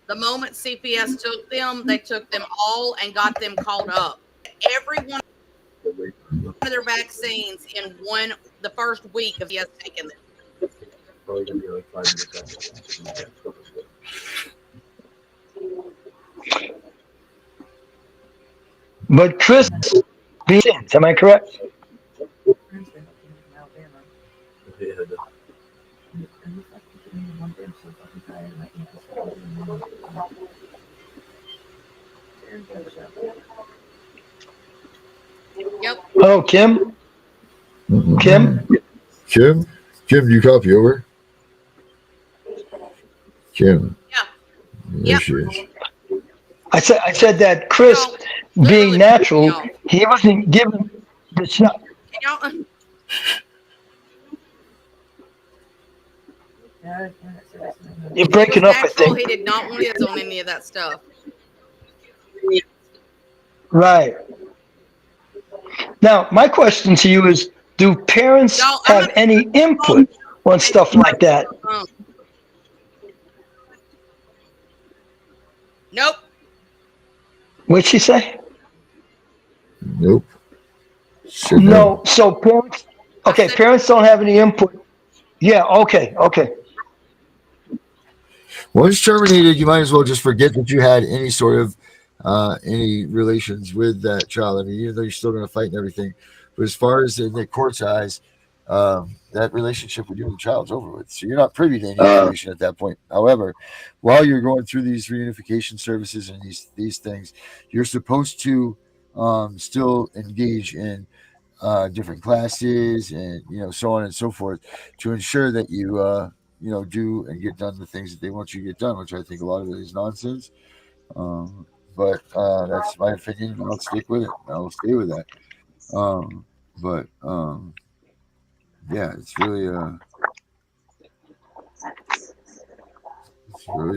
The moment CPS took them, they took them all and got them called up. Every one of their vaccines in the first week of CPS taking them. But Chris, am I correct? Yep. Oh, Kim? Kim? Jim, do you copy? Over. Kim. Yeah. There she is. I said that Chris, being natural, he wasn't given the shot. You're breaking up, I think. He did not want kids on any of that stuff. Right. Now, my question to you is, do parents have any input on stuff like that? Nope. What'd she say? Nope. No. So parents don't have any input. Yeah, okay. Once terminated, you might as well just forget that you had any sort of any relations with that child. I mean, even though you're still going to fight and everything, but as far as in the court's eyes, that relationship with you and the child's over with. So you're not privy to any information at that point. However, while you're going through these reunification services and these things, you're supposed to still engage in different classes and so on and so forth to ensure that you do and get done the things that they want you to get done, which I think a lot of it is nonsense. But that's my opinion, and I'll stick with it. I'll stay with that. Yeah, it's really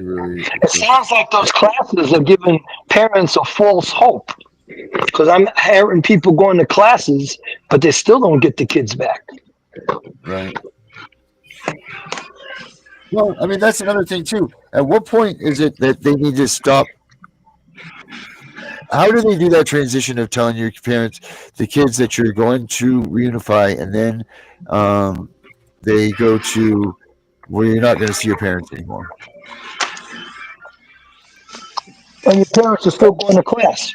really. It sounds like those classes are giving parents a false hope. Because I'm hearing people going to classes, but they still don't get the kids back. Right. Well, I mean, that's another thing too. At what point is it that they need to stop? How do they do that transition of telling your parents, the kids, that you're going to reunify, and then they go to where you're not going to see your parents anymore? And your parents are still going to class.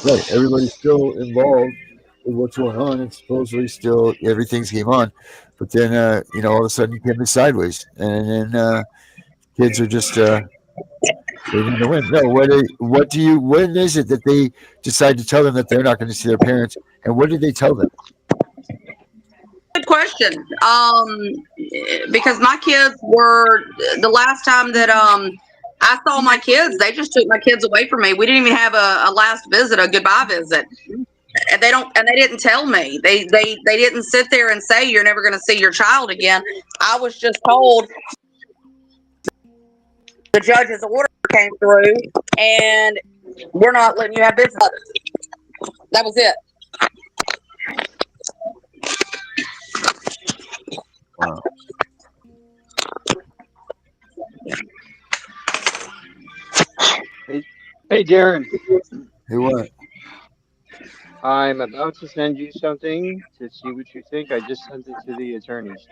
Right. Everybody's still involved with what's going on, and supposedly still everything's game on. But then, all of a sudden you get this sideways, and then kids are just they need to win. No, when is it that they decide to tell them that they're not going to see their parents, and what did they tell them? Good question. Because my kids were the last time that I saw my kids, they just took my kids away from me. We didn't even have a last visit, a goodbye visit. And they didn't tell me. They didn't sit there and say you're never going to see your child again. I was just told the judge's order came through and we're not letting you have business. That was it. Wow. Hey, Darren. Hey, what? I'm about to send you something to see what you think. I just sent it to the attorneys.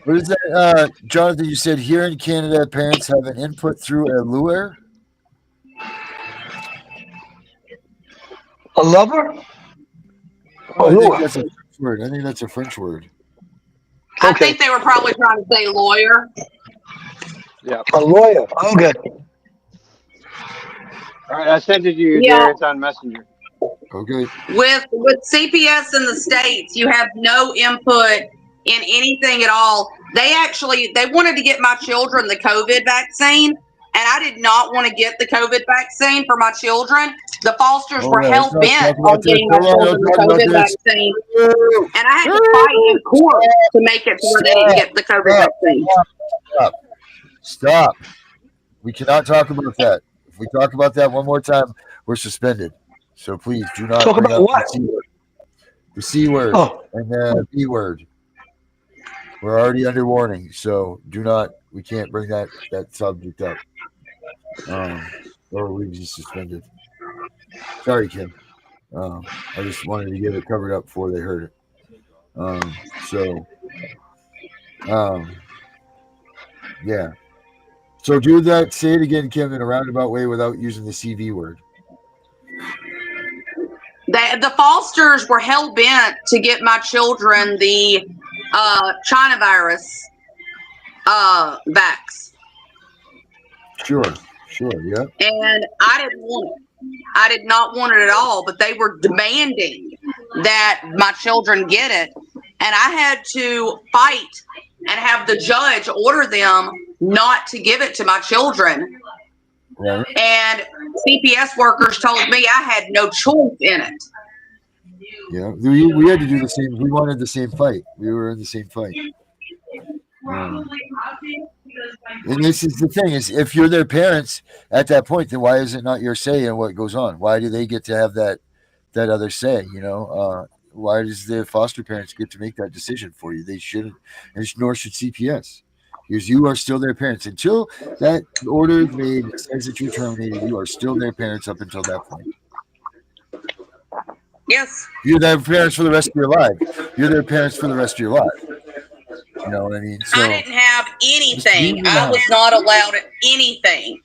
What is that, Jonathan? You said here in Canada, parents have an input through a lure. A lover? Oh, I think lure. that's a French word. I think that's a French word. I Okay. think they were probably trying to say lawyer. Yeah. A lawyer. Okay. All right, I sent it to you, Yeah. Darren. It's on Messenger. Okay. With CPS in the States, you have no input in anything at all. They wanted to get my children the COVID vaccine, and I did not want to get the COVID vaccine for my children. The Fosters were Let's hell not bent talk about on this. getting my Hold on, children don't the talk about COVID this. vaccine, and I had to fight in court to make it to where they didn't get the COVID vaccine. Stop. We cannot talk about that. If we talk about that one more time, we're suspended. So please do not Talk bring about up what? the C word Oh. and the B word. We're already under warning, so do not. We can't bring that subject up, or we'll be suspended. Sorry, Kim. I just wanted to get it covered up before they heard it. Yeah. So do that. Say it again, Kim, in a roundabout way without using the CV word. The Fosters were hell bent to get my children the China virus vax. Sure, yeah. And I didn't want it. I did not want it at all, but they were demanding that my children get it. And I had to fight and have the judge order them not to give it to my children. Right. And CPS workers told me I had no choice in it. Yeah, we had to do the same. We wanted the same fight. We were in the same fight. And this is the thing: is if you're their parents at that point, then why is it not your say in what goes on? Why do they get to have that other say? Why does the foster parents get to make that decision for you? They shouldn't, and nor should CPS, because you are still their parents until that order is made and says that you're terminated. You are still their parents up until that point. Yes. You're their parents for the rest of your life. You're their parents for the rest of your life. You know what I mean? So I didn't have anything. I was not allowed anything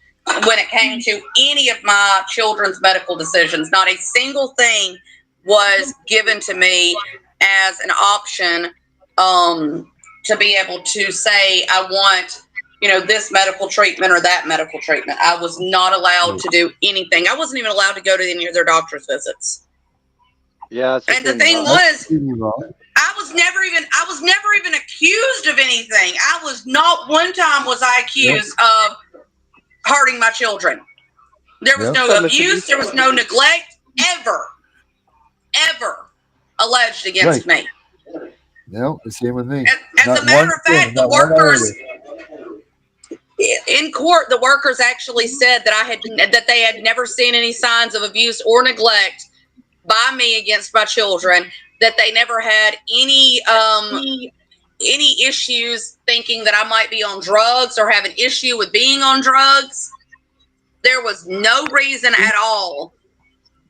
when it came to any of my children's medical decisions. Not a single thing was given to me as an option to be able to say, I want, this medical treatment or that medical treatment. I was not allowed to do anything. I wasn't even allowed to go to any of their doctor's visits. Yeah. And the thing was, I was never even accused of anything. I was not one time was I accused of hurting my children. There was no abuse. There was no neglect ever alleged against me. No, the same with me. As a matter of fact, the workers in court, the workers actually said that they had never seen any signs of abuse or neglect by me against my children, that they never had any issues thinking that I might be on drugs or have an issue with being on drugs. There was no reason at all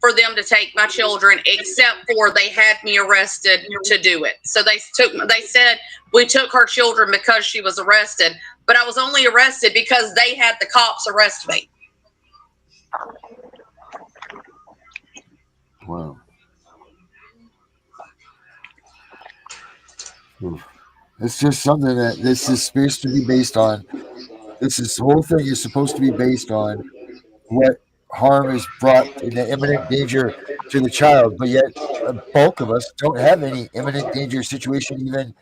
for them to take my children except for they had me arrested to do it. So they said we took her children because she was arrested, but I was only arrested because they had the cops arrest me. Wow. It's just something that this is supposed to be based on. This whole thing is supposed to be based on what harm is brought in the imminent danger to the child, but yet a bulk of us don't have any imminent danger situation even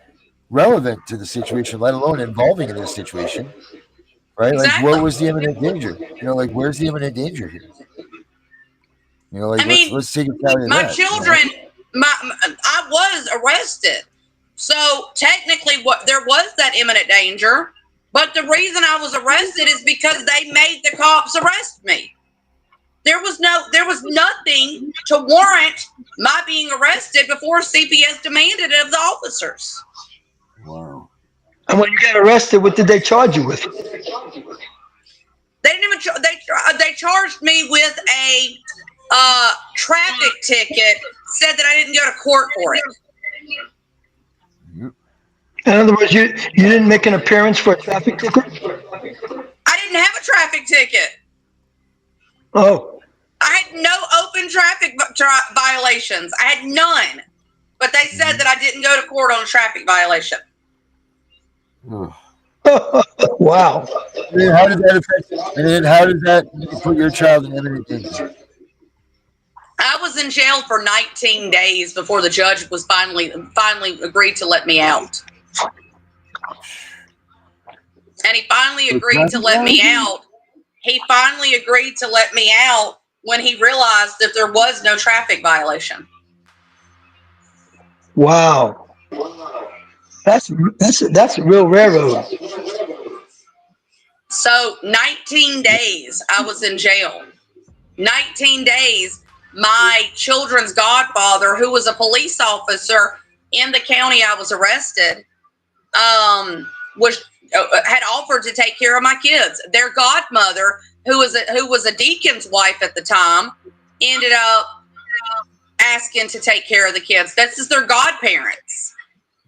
relevant to the situation, let alone involving in this situation. right? Exactly. Like, what was the imminent danger? Like, where's the imminent danger here? Like, I mean, let's take a tally of my that. children, I was arrested. So technically there was that imminent danger, but the reason I was arrested is because they made the cops arrest me. There was nothing to warrant my being arrested before CPS demanded it of the officers. Wow. And when you got arrested, what did they charge you with? They didn't even they charged me with a traffic ticket, said that I didn't go to court for it. In other words, you didn't make an appearance for a traffic ticket? I didn't have a traffic ticket. Oh. I had no open traffic violations. I had none. But they said that I didn't go to court on a traffic violation. Wow. And then how did that affect? And then how did that put your child in imminent danger? I was in jail for 19 days before the judge was finally agreed to let me out. And he finally agreed to let me out. He finally agreed to let me out when he realized that there was no traffic violation. Wow. That's a real railroad. So 19 days I was in jail. 19 days. My children's godfather, who was a police officer in the county I was arrested, had offered to take care of my kids. Their godmother, who was a deacon's wife at the time, ended up asking to take care of the kids. This is their godparents,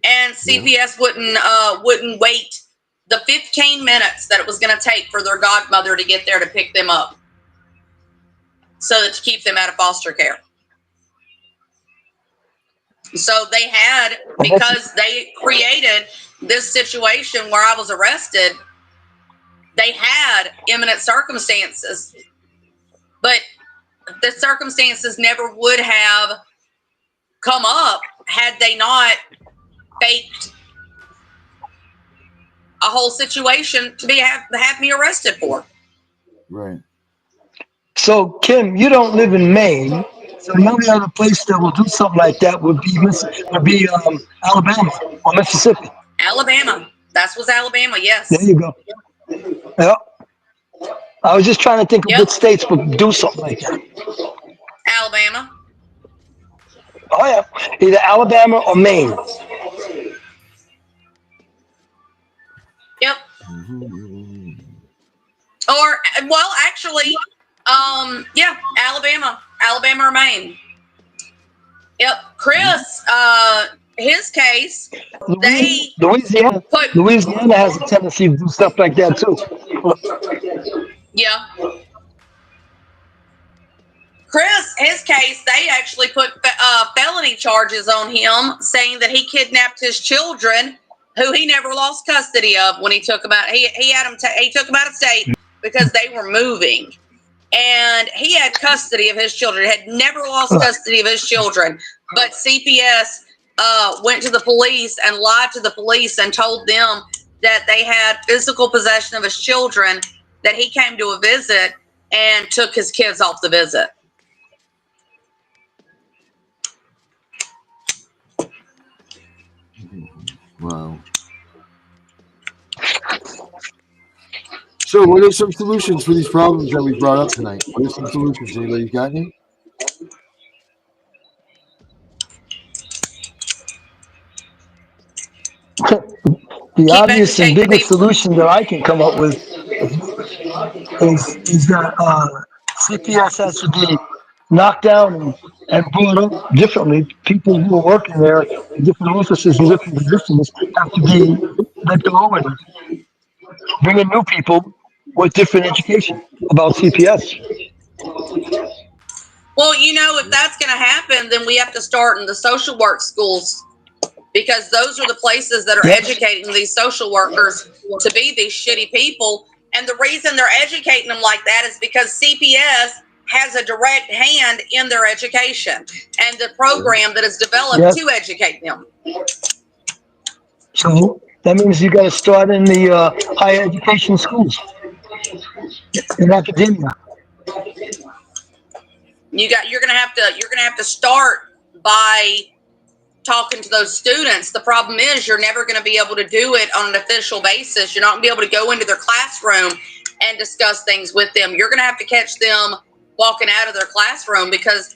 and CPS wouldn't wait the 15 minutes that it was going to take for their godmother to get there to pick them up, so that to keep them out of foster care. So they had, because they created this situation where I was arrested, they had imminent circumstances, but the circumstances never would have come up had they not faked a whole situation to have me arrested for. Right. So, Kim, you don't live in Maine, so the only other place that will do something like that would be Alabama or Mississippi. Alabama. That was Alabama, yes. There you go. Yep. I was just trying to think of which states would do something like that. Alabama. Oh, yeah. Either Alabama or Maine. Yep. Or, well, actually, Alabama or Maine. Yep. Chris, his case, Louisiana has a tendency to do stuff like that too. Yeah. Chris, his case, they actually put felony charges on him, saying that he kidnapped his children, who he never lost custody of when he took them out. He took them out of state because they were moving, and he had custody of his children. Had never lost custody of his children, but CPS went to the police and lied to the police and told them that they had physical possession of his children, that he came to a visit and took his kids off the visit. Wow. So, what are some solutions for these problems that we brought up tonight? What are some solutions? Anybody got any? The obvious and biggest solution that I can come up with is that CPS has to be knocked down and brought up differently. People who are working there in different offices and different positions have to be let go and bring in new people with different education about CPS. Well, if that's going to happen, then we have to start in the social work schools, because those are the places that are educating these social workers to be these shitty people. And the reason they're educating them like that is because CPS has a direct hand in their education and the program that is developed to educate them. So that means you got to start in the higher education schools. in academia. You're gonna have to start by talking to those students. The problem is you're never going to be able to do it on an official basis. You're not going to be able to go into their classroom and discuss things with them. You're going to have to catch them walking out of their classroom because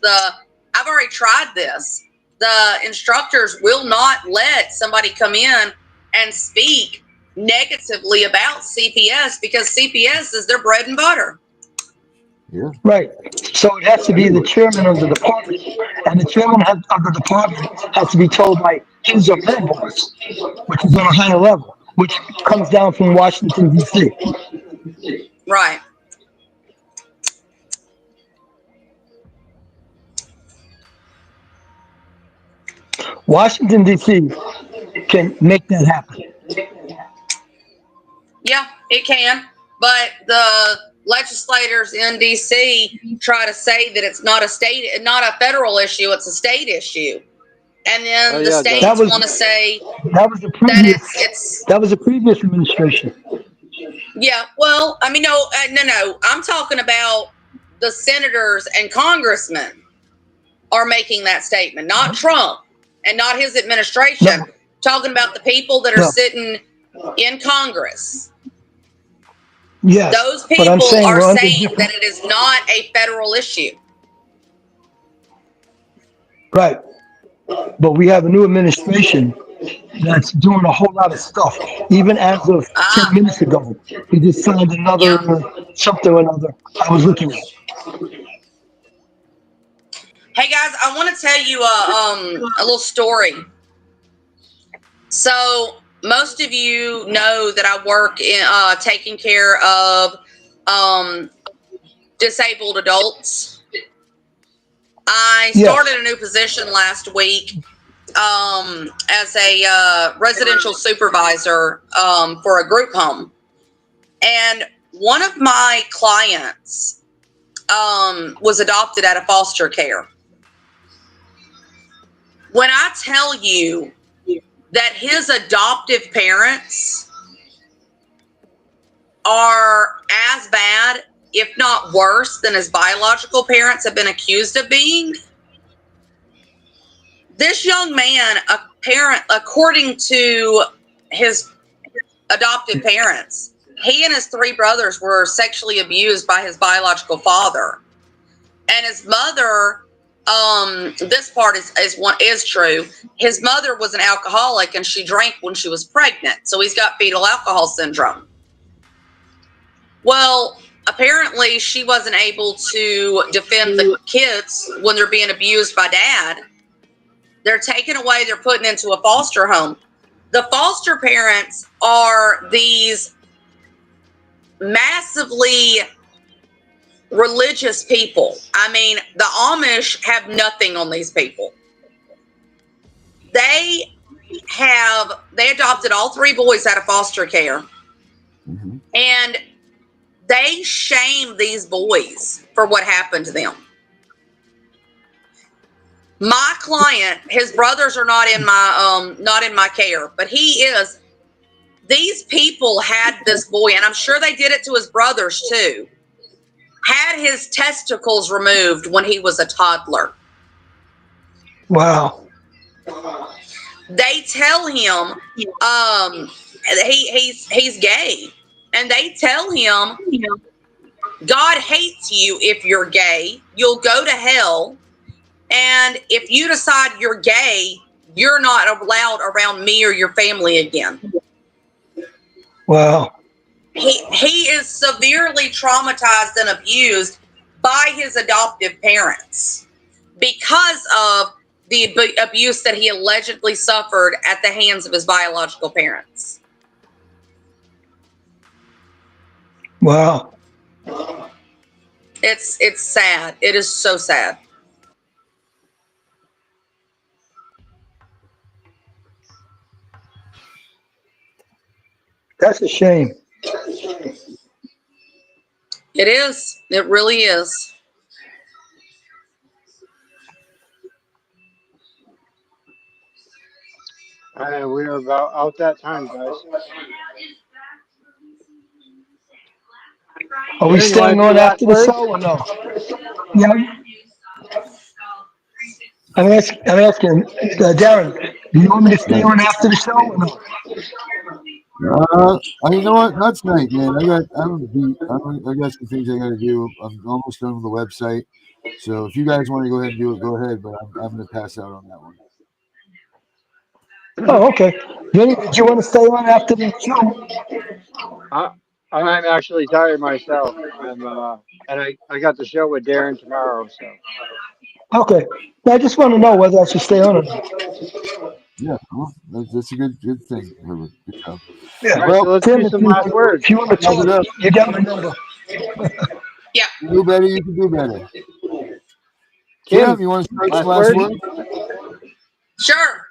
I've already tried this. The instructors will not let somebody come in and speak negatively about CPS because CPS is their bread and butter. Yeah. Right. So it has to be the chairman of the department, and the chairman of the department has to be told by his or her boss, which is on a higher level, which comes down from Washington, D.C. Right. Washington, D.C. can make that happen. Yeah, it can. But the legislators in DC try to say that it's not a federal issue, it's a state issue. And then the states want to say that was the that previous that was the previous administration. Yeah, well, I mean, no. I'm talking about the senators and congressmen are making that statement, not Trump and not his administration. No, Talking about the people that are no. sitting in Congress. Yes, Those but I'm people saying are we're under saying that different. it is not a federal issue. Right, but we have a new administration that's doing a whole lot of stuff. Even as of 10 Ah, minutes ago, he just signed another yeah. something or another. I was looking at. Hey guys, I want to tell you a little story. So most of you know that I work in taking care of disabled adults. I Yes, started a new position last week as a residential supervisor for a group home. And one of my clients was adopted out of foster care. When I tell you that his adoptive parents are as bad, if not worse, than his biological parents have been accused of being, this young man, a parent, according to his adoptive parents, he and his three brothers were sexually abused by his biological father. And his mother, this part is true. His mother was an alcoholic and she drank when she was pregnant. So he's got fetal alcohol syndrome. Well, apparently she wasn't able to defend the kids when they're being abused by dad. They're taken away, they're put into a foster home. The foster parents are these massively religious people. I mean, the Amish have nothing on these people. They adopted all three boys out of foster care. Mm-hmm. And they shame these boys for what happened to them. My client, his brothers are not in my care, but he is. These people had this boy, and I'm sure they did it to his brothers too. Had his testicles removed when he was a toddler. wow. They tell him he's gay, and they tell him God hates you if you're gay. You'll go to hell. And if you decide you're gay, you're not allowed around me or your family again. Wow. He is severely traumatized and abused by his adoptive parents because of the abuse that he allegedly suffered at the hands of his biological parents. Wow. It's sad. It is so sad. That's a shame. It is. It really is. We're about out that time, guys. Are we Darren, you want staying to do on last after the words? show or no? Yeah, I'm asking, Darren, do you want me to stay on after the show or no? You know what? Not tonight, man. I got some things I got to do. I'm almost done with the website. So if you guys want to go ahead and do it, go ahead. But I'm going to pass out on that one. Oh, okay. Vinny, did you want to stay on after the show? I, I'm actually tired myself. And I got the show with Darren tomorrow. So, Okay. I just want to know whether I should stay on or not. Yeah, well, that's a good thing, Herbert. Good job. Yeah. all right. So Well, let's Tim, do if some you, last if you words. want to close it talk, up. you got my number. Yeah, You do better. You can do better. Kim, Kim, you want to start some last last words. words? sure.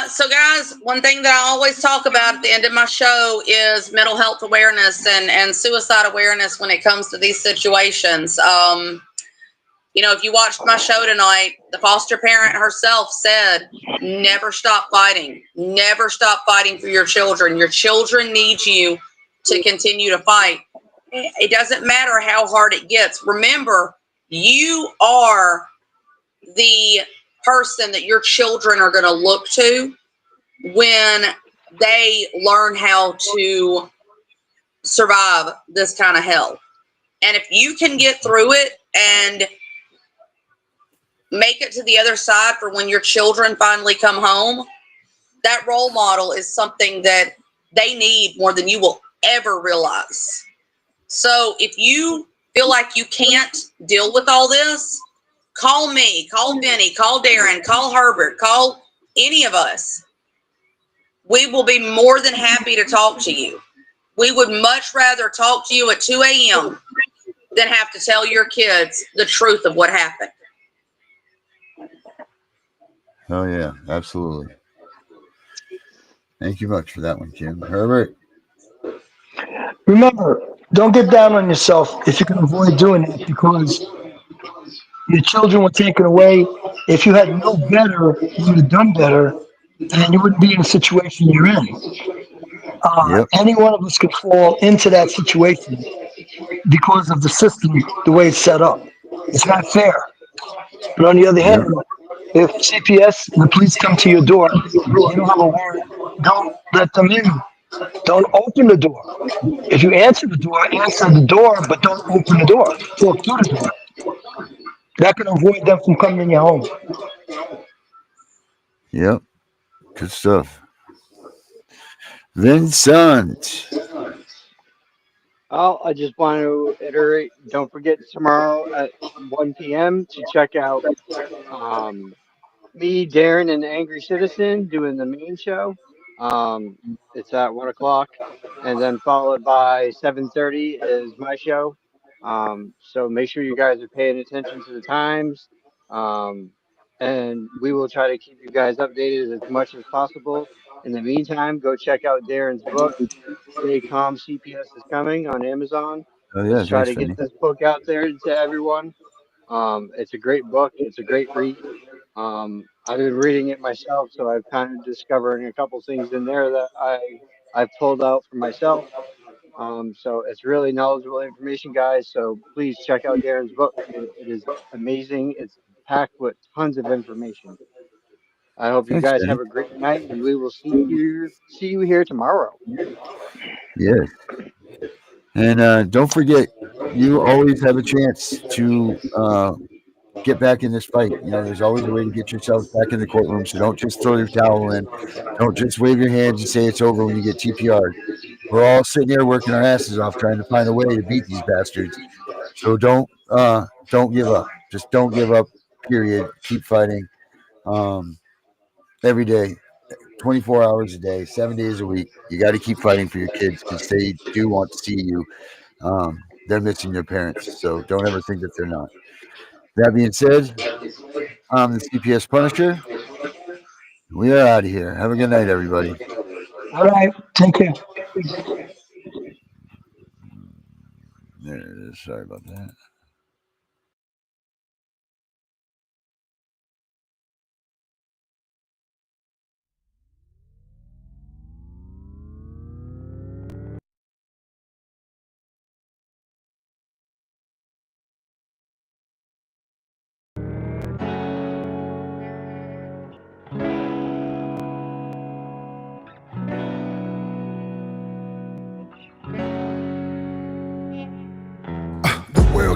So guys, one thing that I always talk about at the end of my show is mental health awareness and suicide awareness when it comes to these situations. If you watched my show tonight, the foster parent herself said, never stop fighting. Never stop fighting for your children. Your children need you to continue to fight. It doesn't matter how hard it gets. Remember, you are the person that your children are going to look to when they learn how to survive this kind of hell. And if you can get through it and make it to the other side for when your children finally come home, that role model is something that they need more than you will ever realize. So if you feel like you can't deal with all this, call me, call Vinny, call Darren, call Herbert, call any of us. We will be more than happy to talk to you. We would much rather talk to you at 2 a.m. than have to tell your kids the truth of what happened. Oh yeah, absolutely. Thank you much for that one, Kim. Herbert. Remember, don't get down on yourself if you can avoid doing that because your children were taken away. If you had known better, you would have done better and you wouldn't be in the situation you're in. Yep. Any one of us could fall into that situation because of the system, the way it's set up. It's not fair. But on the other Yep. hand, if CPS and the police come to your door and you don't have a warrant, don't let them in. Don't open the door. If you answer the door, but don't open the door. Talk through the door. That can avoid them from coming in your home. Yep. Good stuff. Vincent. Oh, I just want to iterate. Don't forget tomorrow at 1 p.m. to check out um, me, Darren, and the Angry Citizen doing the main show. It's at 1 o'clock, and then followed by 7:30 is my show. So make sure you guys are paying attention to the times. Um, and we will try to keep you guys updated as much as possible. In the meantime, go check out Darren's book. Stay Calm, CPS is Coming on Amazon. Oh yeah, Let's try thanks, to get Vinny. this book out there to everyone. It's a great book. It's a great read. I've been reading it myself, so I've kind of discovering a couple things in there that I've pulled out for myself. So it's really knowledgeable information, guys. So please check out Darren's book. It is amazing. It's packed with tons of information. I hope you Thanks, guys Vinny. have a great night, and we will see you here tomorrow. Yes. And don't forget, you always have a chance to get back in this fight. You know, there's always a way to get yourselves back in the courtroom. So don't just throw your towel in. Don't just wave your hands and say it's over when you get TPR'd. We're all sitting here working our asses off trying to find a way to beat these bastards. So don't give up. Just don't give up. Period. Keep fighting. Um, every day, 24 hours a day, 7 days a week. You got to keep fighting for your kids because they do want to see you. They're missing their parents. So don't ever think that they're not. That being said, I'm the CPS Punisher. We are out of here. Have a good night, everybody. All right. Take care. There it is. Sorry about that.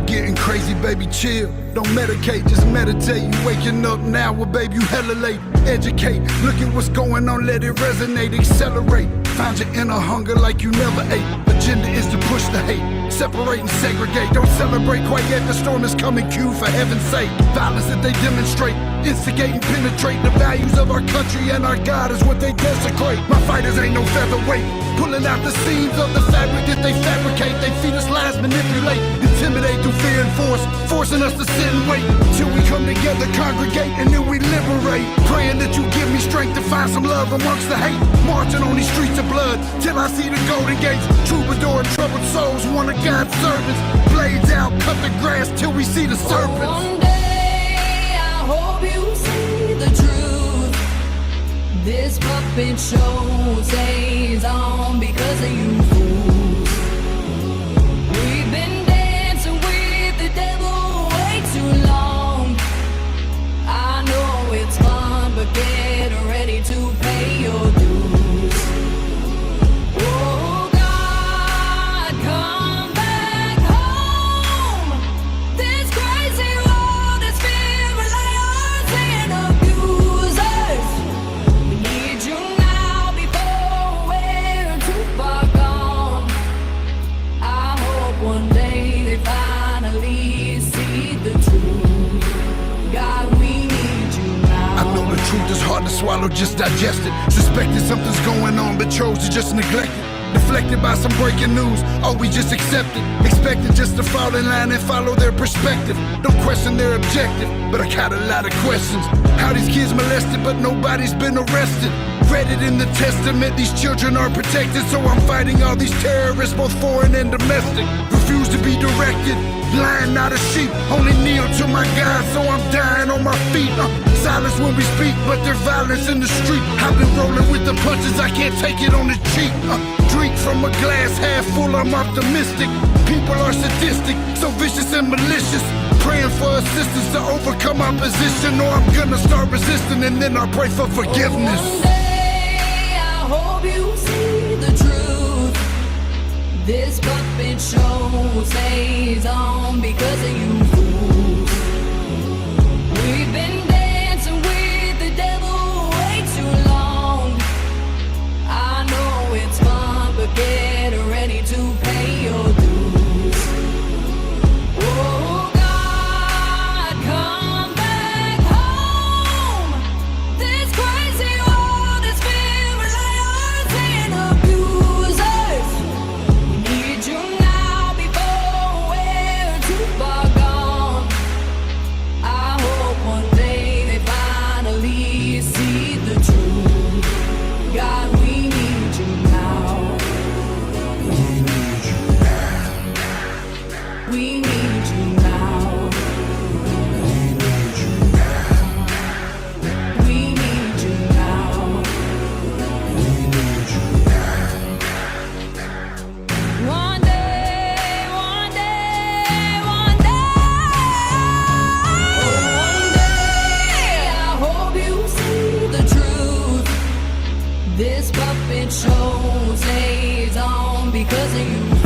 getting crazy, baby, chill. Don't medicate, just meditate. You waking up now, well, baby, you hella late. Educate, look at what's going on, let it resonate, accelerate. Find your inner hunger like you never ate. Agenda is to push the hate, separate and segregate. Don't celebrate quite yet, the storm is coming, Q, for heaven's sake. Violence that they demonstrate, instigate and penetrate. The values of our country and our God is what they desecrate. My fighters ain't no featherweight, pulling out the seams of the fabric that they fabricate. They feed us lies, manipulate, intimidate through fear and force, forcing us to sit and wait till we come together, congregate, and then we liberate. Praying that you give me strength to find some love amongst the hate. Marching on these streets of blood till I see the golden gates. Troubadour and troubled souls, one of God's servants. Blades out, cut the grass till we see the serpents. One day I hope you see the truth. This puppet show stays on because of you fools. We've been dancing with the devil way too long. I know it's fun, but get ready to pay your dues. Oh God, come back home. This crazy world is filled with liars and abusers. We need you now before we're too far gone. I hope one day they finally see the truth. God, we need you now. I know the truth is hard to swallow, just digest it. Suspected something's going on, but chose to just neglect it. Deflected by some breaking news, oh, we just accept it. Expected just to fall in line and follow their perspective. Don't question their objective, but I got a lot of questions. How these kids molested, but nobody's been arrested. Read it in the testament, these children are protected. So I'm fighting all these terrorists, both foreign and domestic. Refuse to be directed, blind, not a sheep. Only kneel to my God, so I'm dying on my feet. Silence when we speak, but there's violence in the street. I've been rolling with the punches, I can't take it on the cheek. Drink from a glass half full, I'm optimistic. People are sadistic, so vicious and malicious. Praying for assistance to overcome opposition, or I'm gonna start resisting and then I'll pray for forgiveness. One day I hope you see the truth. This puppet show stays on because of you fools. We've been dancing with the devil way too long. I know it's fun, but get ready to pay your dues. Oh God, come back home. This crazy world is filled with liars and abusers. We need you now before we're too far gone. I hope one day they finally see the truth. God, we need you now. We need you now. We need you now. We need you now. We need you now. One day, one day, one day I hope you see the truth. This puppet show stays on because of you.